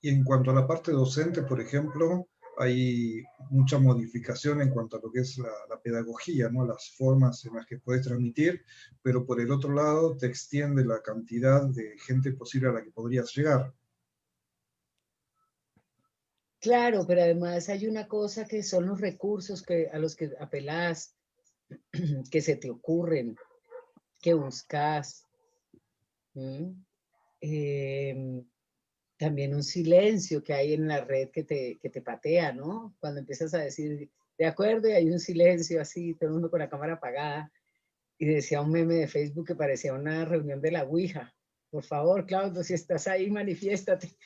Y en cuanto a la parte docente, por ejemplo, hay mucha modificación en cuanto a lo que es la pedagogía, ¿no? Las formas en las que puedes transmitir, pero por el otro lado te extiende la cantidad de gente posible a la que podrías llegar. Claro, pero además hay una cosa que son los recursos a los que apelás, que se te ocurren, que buscas. También un silencio que hay en la red que te patea, ¿no? Cuando empiezas a decir, de acuerdo, y hay un silencio así, todo el mundo con la cámara apagada, y decía un meme de Facebook que parecía una reunión de la Ouija. Por favor, Claudio, si estás ahí, manifiéstate.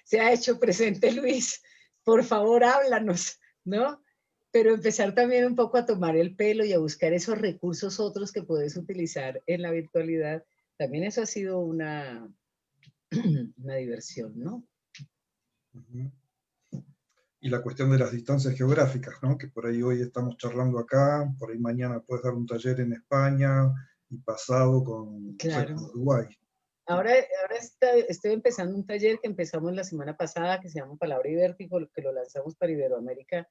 Se ha hecho presente Luis, por favor, háblanos, ¿no? Pero empezar también un poco a tomar el pelo y a buscar esos recursos otros que puedes utilizar en la virtualidad. También eso ha sido una diversión, ¿no? Y la cuestión de las distancias geográficas, ¿no? Que por ahí hoy estamos charlando acá, por ahí mañana puedes dar un taller en España y pasado con, claro. con Uruguay. Ahora estoy empezando un taller que empezamos la semana pasada, que se llama Palabra y Vértigo, que lo lanzamos para Iberoamérica.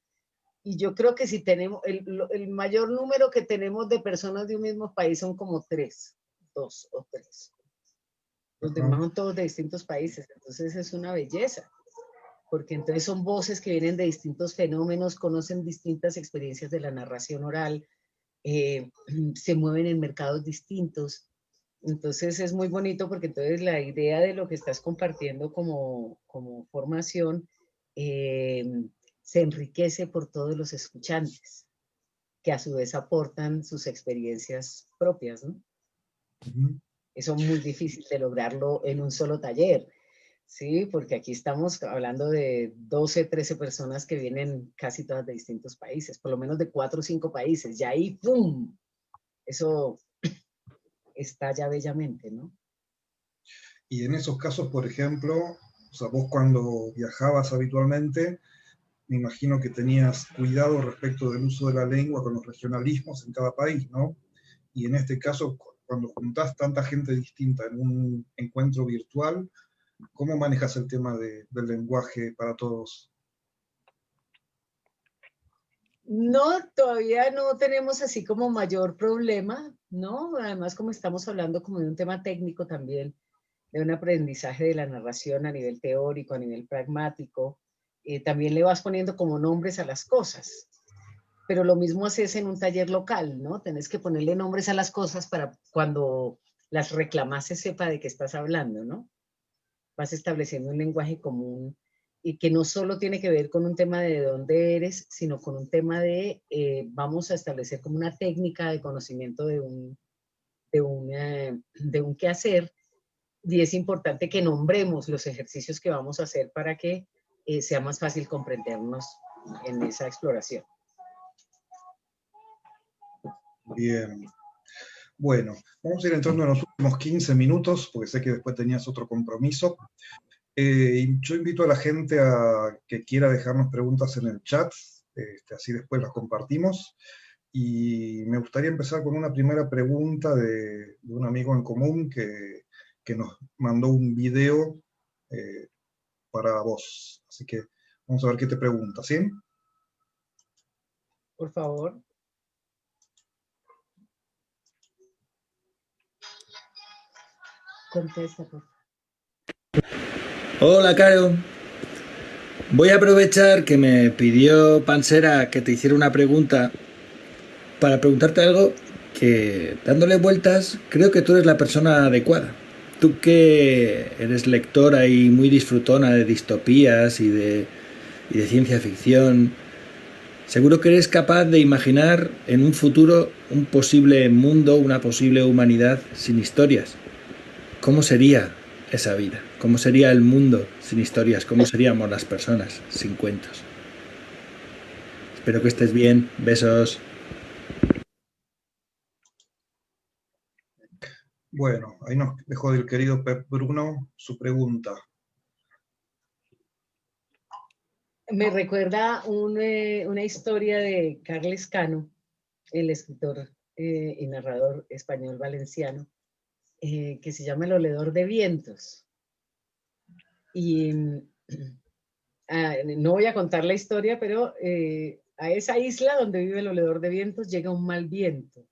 Y yo creo que si tenemos, el mayor número que tenemos de personas de un mismo país son como 2 o 3. Los demás son todos de distintos países, entonces es una belleza, porque entonces son voces que vienen de distintos fenómenos, conocen distintas experiencias de la narración oral, se mueven en mercados distintos. Entonces es muy bonito porque entonces la idea de lo que estás compartiendo como formación se enriquece por todos los escuchantes, que a su vez aportan sus experiencias propias, ¿no? Eso es muy difícil de lograrlo en un solo taller, ¿sí? Porque aquí estamos hablando de 12, 13 personas que vienen casi todas de distintos países, por lo menos de 4 o 5 países, y ahí ¡pum! Eso estalla bellamente, ¿no? Y en esos casos, por ejemplo, o sea, vos cuando viajabas habitualmente, me imagino que tenías cuidado respecto del uso de la lengua con los regionalismos en cada país, ¿no? Y en este caso, cuando juntás tanta gente distinta en un encuentro virtual, ¿cómo manejas el tema del lenguaje para todos? No, todavía no tenemos así como mayor problema, ¿no? Además, como estamos hablando como de un tema técnico también, de un aprendizaje de la narración a nivel teórico, a nivel pragmático, también le vas poniendo como nombres a las cosas. Pero lo mismo haces en un taller local, ¿no? Tenés que ponerle nombres a las cosas para cuando las reclamas se sepa de qué estás hablando, ¿no? Vas estableciendo un lenguaje común y que no solo tiene que ver con un tema de dónde eres, sino con un tema de, vamos a establecer como una técnica de conocimiento de un quehacer, y es importante que nombremos los ejercicios que vamos a hacer para que sea más fácil comprendernos en esa exploración. Bien. Bueno, vamos a ir entrando en los últimos 15 minutos, porque sé que después tenías otro compromiso. Yo invito a la gente a que quiera dejarnos preguntas en el chat, así después las compartimos. Y me gustaría empezar con una primera pregunta de un amigo en común que nos mandó un video para vos. Así que vamos a ver qué te pregunta, ¿sí? Por favor. Contesta, por favor. Hola, Caro. Voy a aprovechar que me pidió Pansera que te hiciera una pregunta para preguntarte algo que, dándole vueltas, creo que tú eres la persona adecuada. tú que eres lectora y muy disfrutona de distopías y de ciencia ficción, seguro que eres capaz de imaginar en un futuro un posible mundo, una posible humanidad sin historias. ¿Cómo sería esa vida? ¿Cómo sería el mundo sin historias? ¿Cómo seríamos las personas sin cuentos? Espero que estés bien. Besos. Bueno, ahí nos dejó el querido Pep Bruno su pregunta. Me recuerda una historia de Carles Cano, el escritor y narrador español valenciano, que se llama El Oledor de Vientos. Y no voy a contar la historia, pero a esa isla donde vive el Oledor de Vientos llega un mal viento.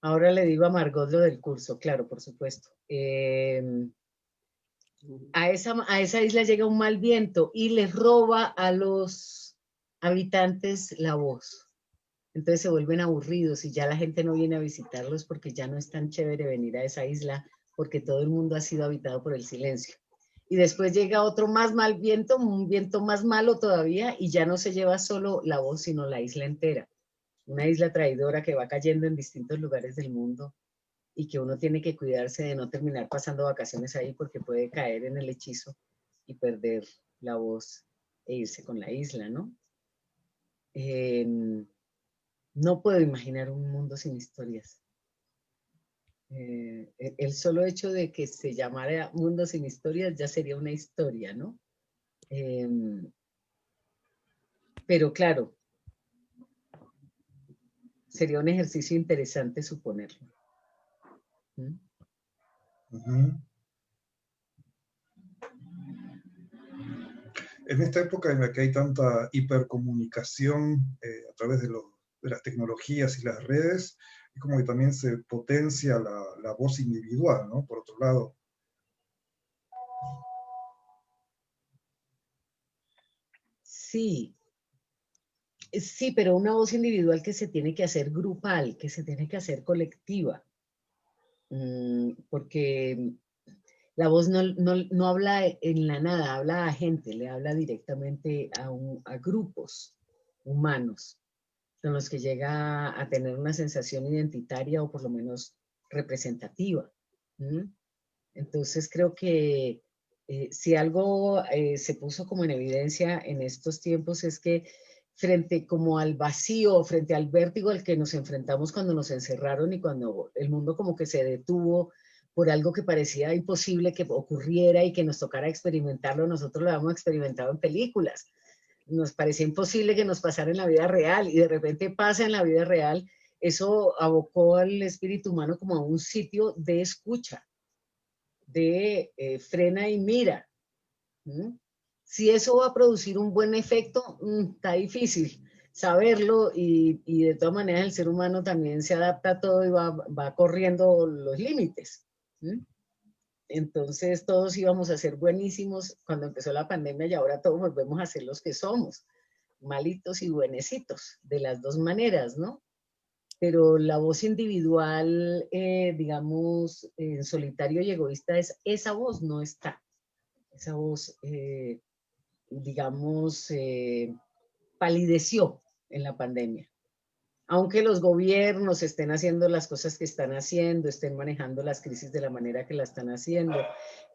Ahora le digo a Margot lo del curso, claro, por supuesto. A esa isla llega un mal viento y les roba a los habitantes la voz. Entonces se vuelven aburridos y ya la gente no viene a visitarlos porque ya no es tan chévere venir a esa isla porque todo el mundo ha sido habitado por el silencio. Y después llega otro más mal viento, un viento más malo todavía, y ya no se lleva solo la voz, sino la isla entera. Una isla traidora que va cayendo en distintos lugares del mundo y que uno tiene que cuidarse de no terminar pasando vacaciones ahí porque puede caer en el hechizo y perder la voz e irse con la isla, ¿no? No puedo imaginar un mundo sin historias. El solo hecho de que se llamara Mundo sin historias ya sería una historia, ¿no? Pero claro, sería un ejercicio interesante suponerlo. ¿Mm? Uh-huh. En esta época en la que hay tanta hipercomunicación a través de las tecnologías y las redes, es como que también se potencia la voz individual, ¿no? Por otro lado. Sí, sí, pero una voz individual que se tiene que hacer grupal, que se tiene que hacer colectiva, porque la voz no habla en la nada, habla a gente, le habla directamente a grupos humanos, con los que llega a tener una sensación identitaria o por lo menos representativa. Entonces creo que si algo se puso como en evidencia en estos tiempos es que frente como al vacío, frente al vértigo al que nos enfrentamos cuando nos encerraron y cuando el mundo como que se detuvo por algo que parecía imposible que ocurriera y que nos tocara experimentarlo, nosotros lo habíamos experimentado en películas. Nos parecía imposible que nos pasara en la vida real y de repente pasa en la vida real. Eso abocó al espíritu humano como a un sitio de escucha, de frena y mira. Si eso va a producir un buen efecto, está difícil saberlo y de todas maneras el ser humano también se adapta a todo y va corriendo los límites. Entonces todos íbamos a ser buenísimos cuando empezó la pandemia y ahora todos volvemos a ser los que somos, malitos y buenecitos, de las dos maneras, ¿no? Pero la voz individual, digamos, en solitario y egoísta, esa voz no está. Esa voz, digamos, palideció en la pandemia. Aunque los gobiernos estén haciendo las cosas que están haciendo, estén manejando las crisis de la manera que la están haciendo,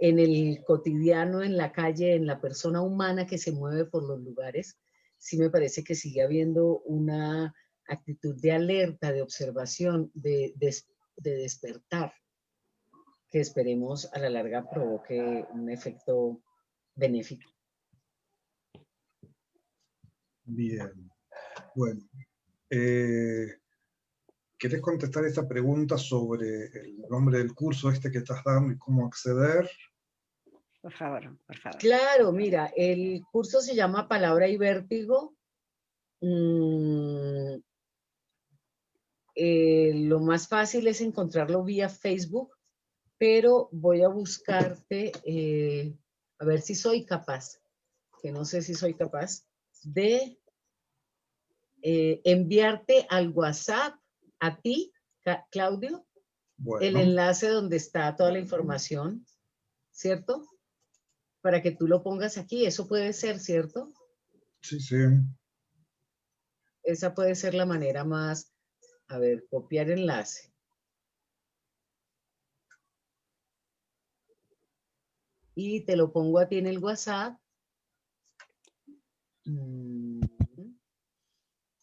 en el cotidiano, en la calle, en la persona humana que se mueve por los lugares, sí me parece que sigue habiendo una actitud de alerta, de observación, de despertar, que esperemos a la larga provoque un efecto benéfico. Bien, bueno. ¿Querés contestar esta pregunta sobre el nombre del curso este que estás dando y cómo acceder? Por favor, por favor. Claro, mira, el curso se llama Palabra y Vértigo. Lo más fácil es encontrarlo vía Facebook, pero voy a buscarte, a ver si soy capaz, que no sé si soy capaz, de enviarte al WhatsApp a ti, Claudio, el Bueno, enlace donde está toda la información, ¿cierto? Para que tú lo pongas aquí, eso puede ser, ¿cierto? sí, sí. Esa puede ser la manera más, a ver, copiar enlace. Y te lo pongo a ti en el WhatsApp.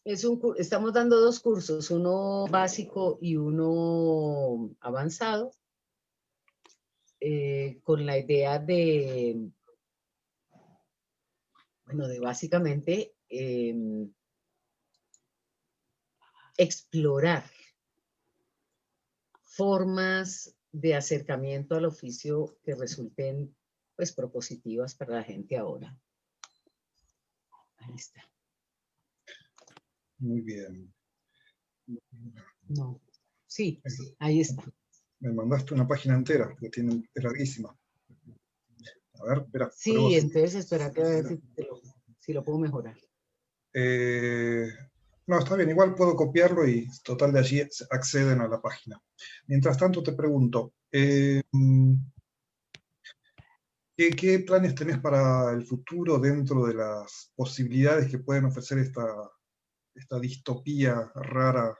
Estamos dando dos cursos, uno básico y uno avanzado, con la idea de, bueno, de básicamente explorar formas de acercamiento al oficio que resulten, pues, propositivas para la gente ahora. Ahí está. Muy bien. No. Sí, ahí está. Me mandaste una página entera, que es larguísima. A ver, espera. Sí, entonces espera que a ver si lo puedo mejorar. No, está bien, igual puedo copiarlo y total de allí acceden a la página. Mientras tanto te pregunto, ¿qué planes tenés para el futuro dentro de las posibilidades que pueden ofrecer esta distopía rara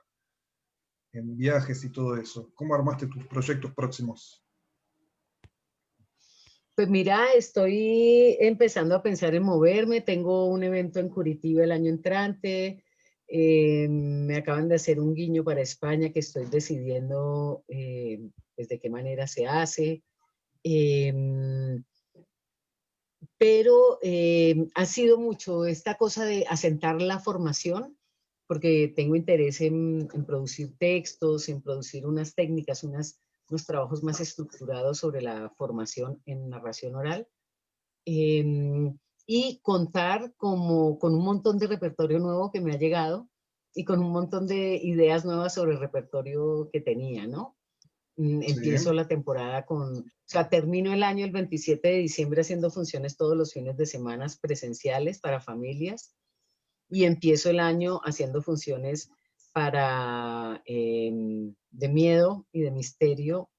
en viajes y todo eso? ¿Cómo armaste tus proyectos próximos? Pues mira, estoy empezando a pensar en moverme. Tengo un evento en Curitiba el año entrante. Me acaban de hacer un guiño para España que estoy decidiendo pues de qué manera se hace. Pero ha sido mucho esta cosa de asentar la formación, porque tengo interés en producir textos, en producir unas técnicas, unos trabajos más estructurados sobre la formación en narración oral. Y contar como con un montón de repertorio nuevo que me ha llegado y con un montón de ideas nuevas sobre el repertorio que tenía, ¿no? Empiezo Sí. la temporada o sea, termino el año el 27 de diciembre haciendo funciones todos los fines de semana presenciales para familias y empiezo el año haciendo funciones para de miedo y de misterio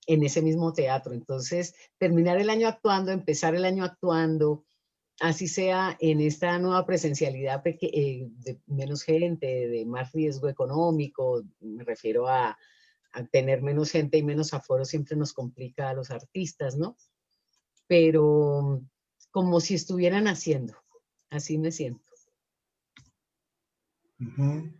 en ese mismo teatro. Entonces, terminar el año actuando, empezar el año actuando, así sea en esta nueva presencialidad de menos gente, de más riesgo económico, me refiero a tener menos gente y menos aforo siempre nos complica a los artistas, ¿no? Pero como si estuvieran haciendo, así me siento. Uh-huh.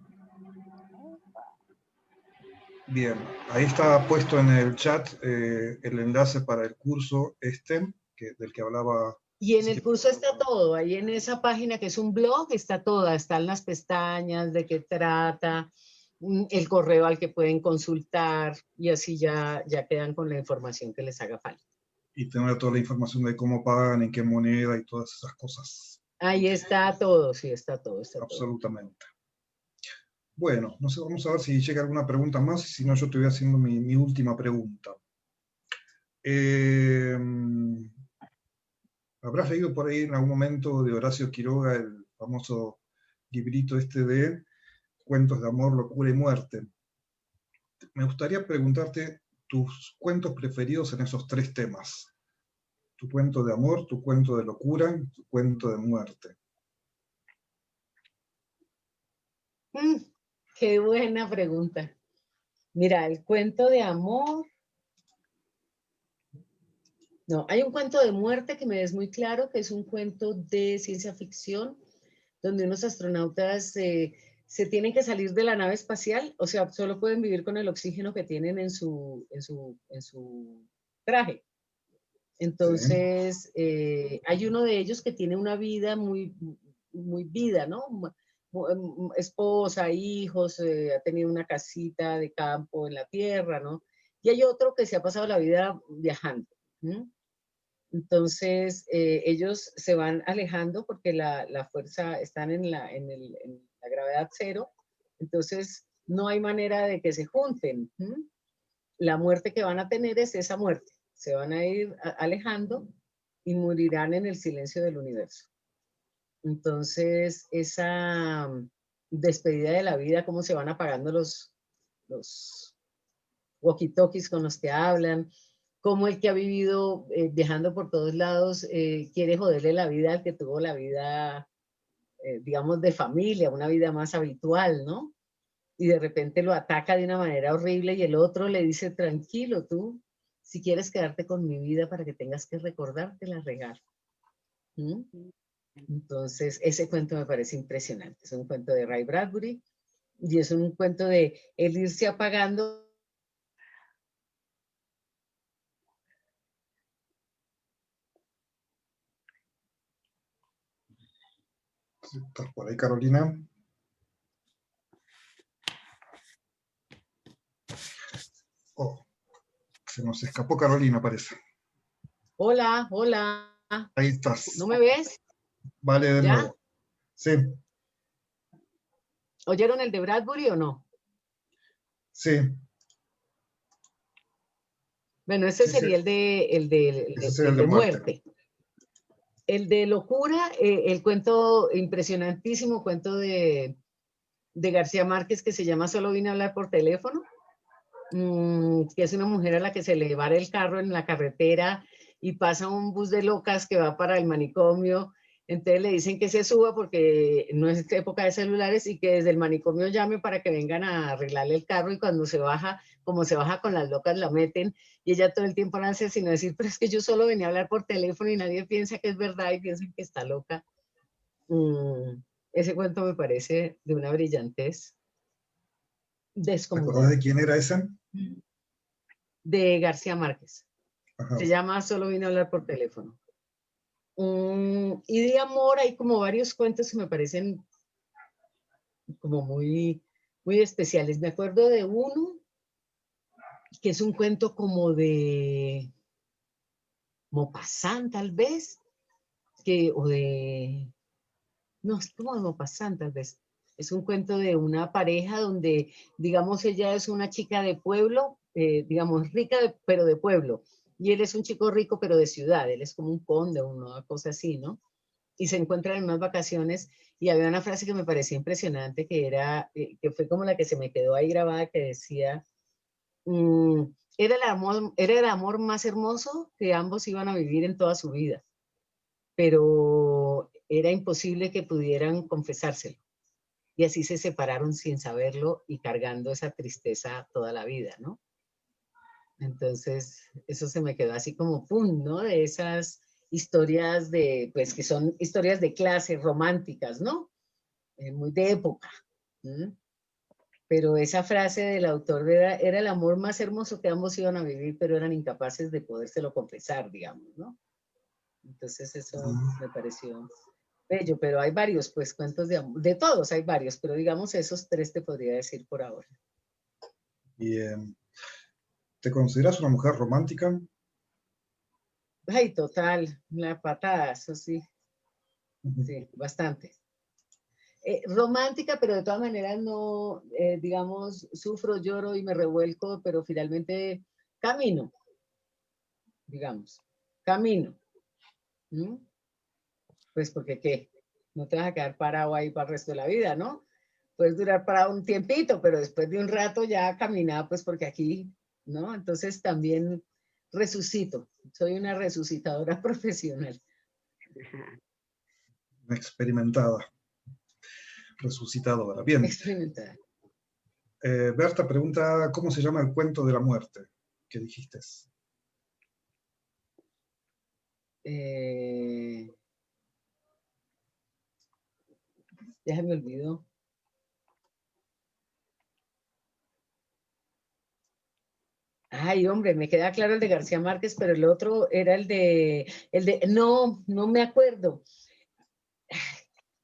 Bien, ahí está puesto en el chat el enlace para el curso del que hablaba. Y en el curso está todo, ahí en esa página que es un blog, está toda, están las pestañas, de qué trata, el correo al que pueden consultar y así ya quedan con la información que les haga falta. Y tener toda la información de cómo pagan, en qué moneda y todas esas cosas. Ahí está todo, sí, está todo. Absolutamente. Bueno, no sé, vamos a ver si llega alguna pregunta más, y si no, yo te voy haciendo mi última pregunta. ¿Habrás leído por ahí en algún momento de Horacio Quiroga el famoso librito de Cuentos de amor, locura y muerte? Me gustaría preguntarte tus cuentos preferidos en esos tres temas. Tu cuento de amor, tu cuento de locura, tu cuento de muerte. Qué buena pregunta. Mira, el cuento de amor. No, hay un cuento de muerte que me es muy claro, que es un cuento de ciencia ficción, donde unos astronautas se tienen que salir de la nave espacial, o sea, solo pueden vivir con el oxígeno que tienen en su traje. Entonces, hay uno de ellos que tiene una vida muy vida, ¿no? Esposa, hijos, ha tenido una casita de campo en la tierra, ¿no? Y hay otro que se ha pasado la vida viajando. Entonces, ellos se van alejando porque la fuerza, están en la gravedad cero, entonces no hay manera de que se junten. La muerte que van a tener es esa muerte. Se van a ir alejando y morirán en el silencio del universo. Entonces, esa despedida de la vida, cómo se van apagando los walkie-talkies con los que hablan, cómo el que ha vivido viajando por todos lados quiere joderle la vida al que tuvo la vida, digamos, de familia, una vida más habitual, ¿no? Y de repente lo ataca de una manera horrible y el otro le dice, tranquilo tú, si quieres quedarte con mi vida para que tengas que recordarte, la regalo. ¿Mm? Entonces, ese cuento me parece impresionante. Es un cuento de Ray Bradbury y es un cuento de el irse apagando. ¿Estás por ahí, Carolina? Oh, se nos escapó Carolina, parece. Hola, hola. Ahí estás. ¿No me ves? Vale, de ¿Ya? nuevo. Sí, ¿Oyeron el de Bradbury o no? sí. Bueno, ese Sí, sería sí. el de, Ese sería el de muerte. El de locura, el cuento impresionantísimo, cuento de García Márquez que se llama Solo vine a hablar por teléfono, que es una mujer a la que se le va el carro en la carretera y pasa un bus de locas que va para el manicomio. Entonces le dicen que se suba porque no es época de celulares y que desde el manicomio llame para que vengan a arreglarle el carro y cuando se baja, como se baja con las locas, la meten y ella todo el tiempo no hace sino decir, pero es que yo solo venía a hablar por teléfono y nadie piensa que es verdad y piensan que está loca. Ese cuento me parece de una brillantez ¿Te acordás descomunal. de quién era ese? De García Márquez. Ajá. Se llama Solo vine a hablar por teléfono. Y de amor hay como varios cuentos que me parecen como muy, muy especiales. Me acuerdo de uno que es un cuento como de Maupassant, tal vez, o de, no, es como de Maupassant, tal vez. Es un cuento de una pareja donde, digamos, ella es una chica de pueblo, digamos, rica, pero de pueblo. Y él es un chico rico, pero de ciudad. Él es como un conde, una cosa así, ¿no? Y se encuentran en unas vacaciones y había una frase que me parecía impresionante, que era, que fue como la que se me quedó ahí grabada, que decía, era el amor más hermoso que ambos iban a vivir en toda su vida, pero era imposible que pudieran confesárselo. Y así se separaron sin saberlo y cargando esa tristeza toda la vida, ¿no? Entonces, eso se me quedó así como pum, ¿no? De esas historias de, pues que son historias de clase, románticas, ¿no? Muy de época. ¿Mm? Pero esa frase del autor era el amor más hermoso que ambos iban a vivir, pero eran incapaces de podérselo confesar, digamos, ¿no? Entonces eso me pareció bello, pero hay varios, pues, cuentos de amor, de todos hay varios, pero digamos esos tres te podría decir por ahora. Bien. ¿Te consideras una mujer romántica? Ay, total, la patada, eso sí, sí, bastante. Romántica, pero de todas maneras no, digamos, sufro, lloro y me revuelco, pero finalmente camino, digamos, camino. ¿Mm? Pues porque qué, no te vas a quedar parado ahí para el resto de la vida, ¿no? Puedes durar parado un tiempito, pero después de un rato ya caminar, pues porque aquí, ¿no? Entonces también resucito, soy una resucitadora profesional. Experimentada. Resucitadora. Bien. Experimentada. Berta pregunta, ¿cómo se llama el cuento de la muerte que dijiste? Ya se me olvidó. Ay, hombre, me queda claro el de García Márquez, pero el otro era no me acuerdo.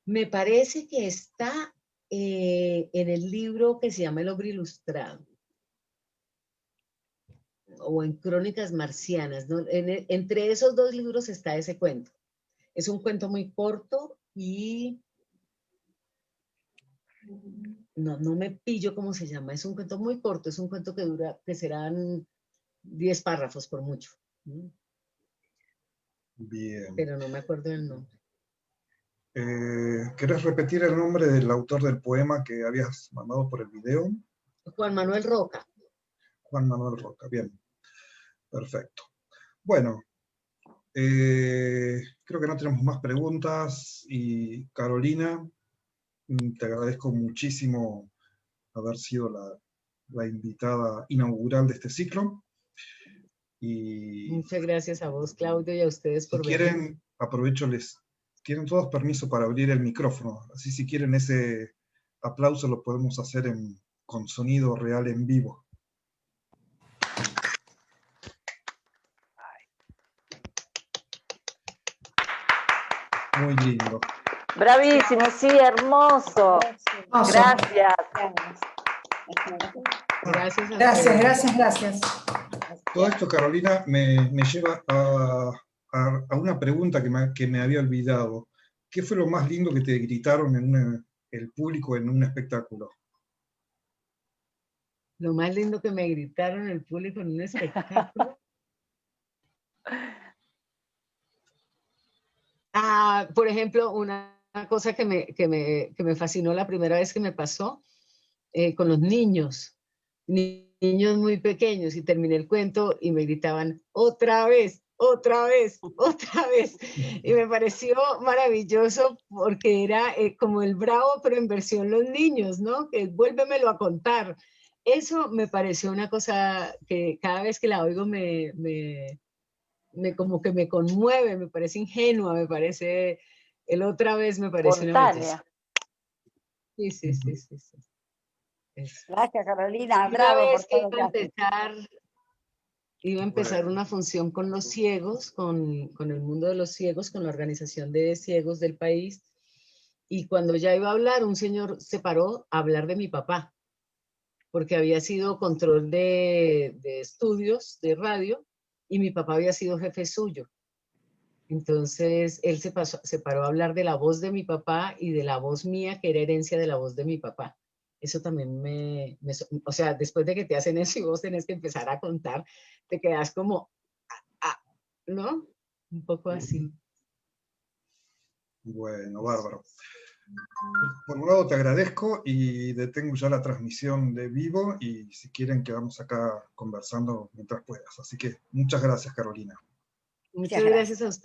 Me parece que está en el libro que se llama El hombre ilustrado, o en Crónicas marcianas, ¿no? Entre esos dos libros está ese cuento. Es un cuento muy corto y no me pillo cómo se llama. Es un cuento muy corto, es un cuento que serán 10 párrafos por mucho. Bien. Pero no me acuerdo del nombre. ¿Querés repetir el nombre del autor del poema que habías mandado por el video? Juan Manuel Roca. Juan Manuel Roca, bien. Perfecto. Bueno, creo que no tenemos más preguntas. Y Carolina, te agradezco muchísimo haber sido la invitada inaugural de este ciclo. Y Muchas gracias a vos, Claudio, y a ustedes si por venir. quieren, aprovecho, tienen todos permiso para abrir el micrófono. Así si quieren ese aplauso lo podemos hacer con sonido real en vivo. Muy lindo. Bravísimo, sí, hermoso. Gracias. Gracias a Gracias, ustedes. gracias, gracias. Todo esto, Carolina, me lleva a una pregunta que me había olvidado. ¿Qué fue lo más lindo que te gritaron el público en un espectáculo? Lo más lindo que me gritaron el público en un espectáculo. Por ejemplo, una cosa que me fascinó la primera vez que me pasó con los niños muy pequeños, y terminé el cuento y me gritaban otra vez, otra vez, otra vez. Y me pareció maravilloso porque era como el Bravo, pero en versión los niños, ¿no? Que vuélvemelo a contar. Eso me pareció una cosa que cada vez que la oigo como que me conmueve, me parece ingenua, me parece, otra vez me parece una belleza. Espontánea. Sí. Gracias, Carolina. Una Bravo por vez que todo lo que haces. iba a empezar una función con los ciegos, con el mundo de los ciegos, con la organización de ciegos del país, y cuando ya iba a hablar, un señor se paró a hablar de mi papá, porque había sido control de estudios de radio, y mi papá había sido jefe suyo. Entonces, él se paró a hablar de la voz de mi papá y de la voz mía, que era herencia de la voz de mi papá. Eso también o sea, después de que te hacen eso y vos tenés que empezar a contar, te quedas como, ¿no? Un poco así. Bueno, bárbaro. Por un lado te agradezco y detengo ya la transmisión de vivo, y si quieren quedamos acá conversando mientras puedas. Así que muchas gracias, Carolina. Muchas gracias a ustedes.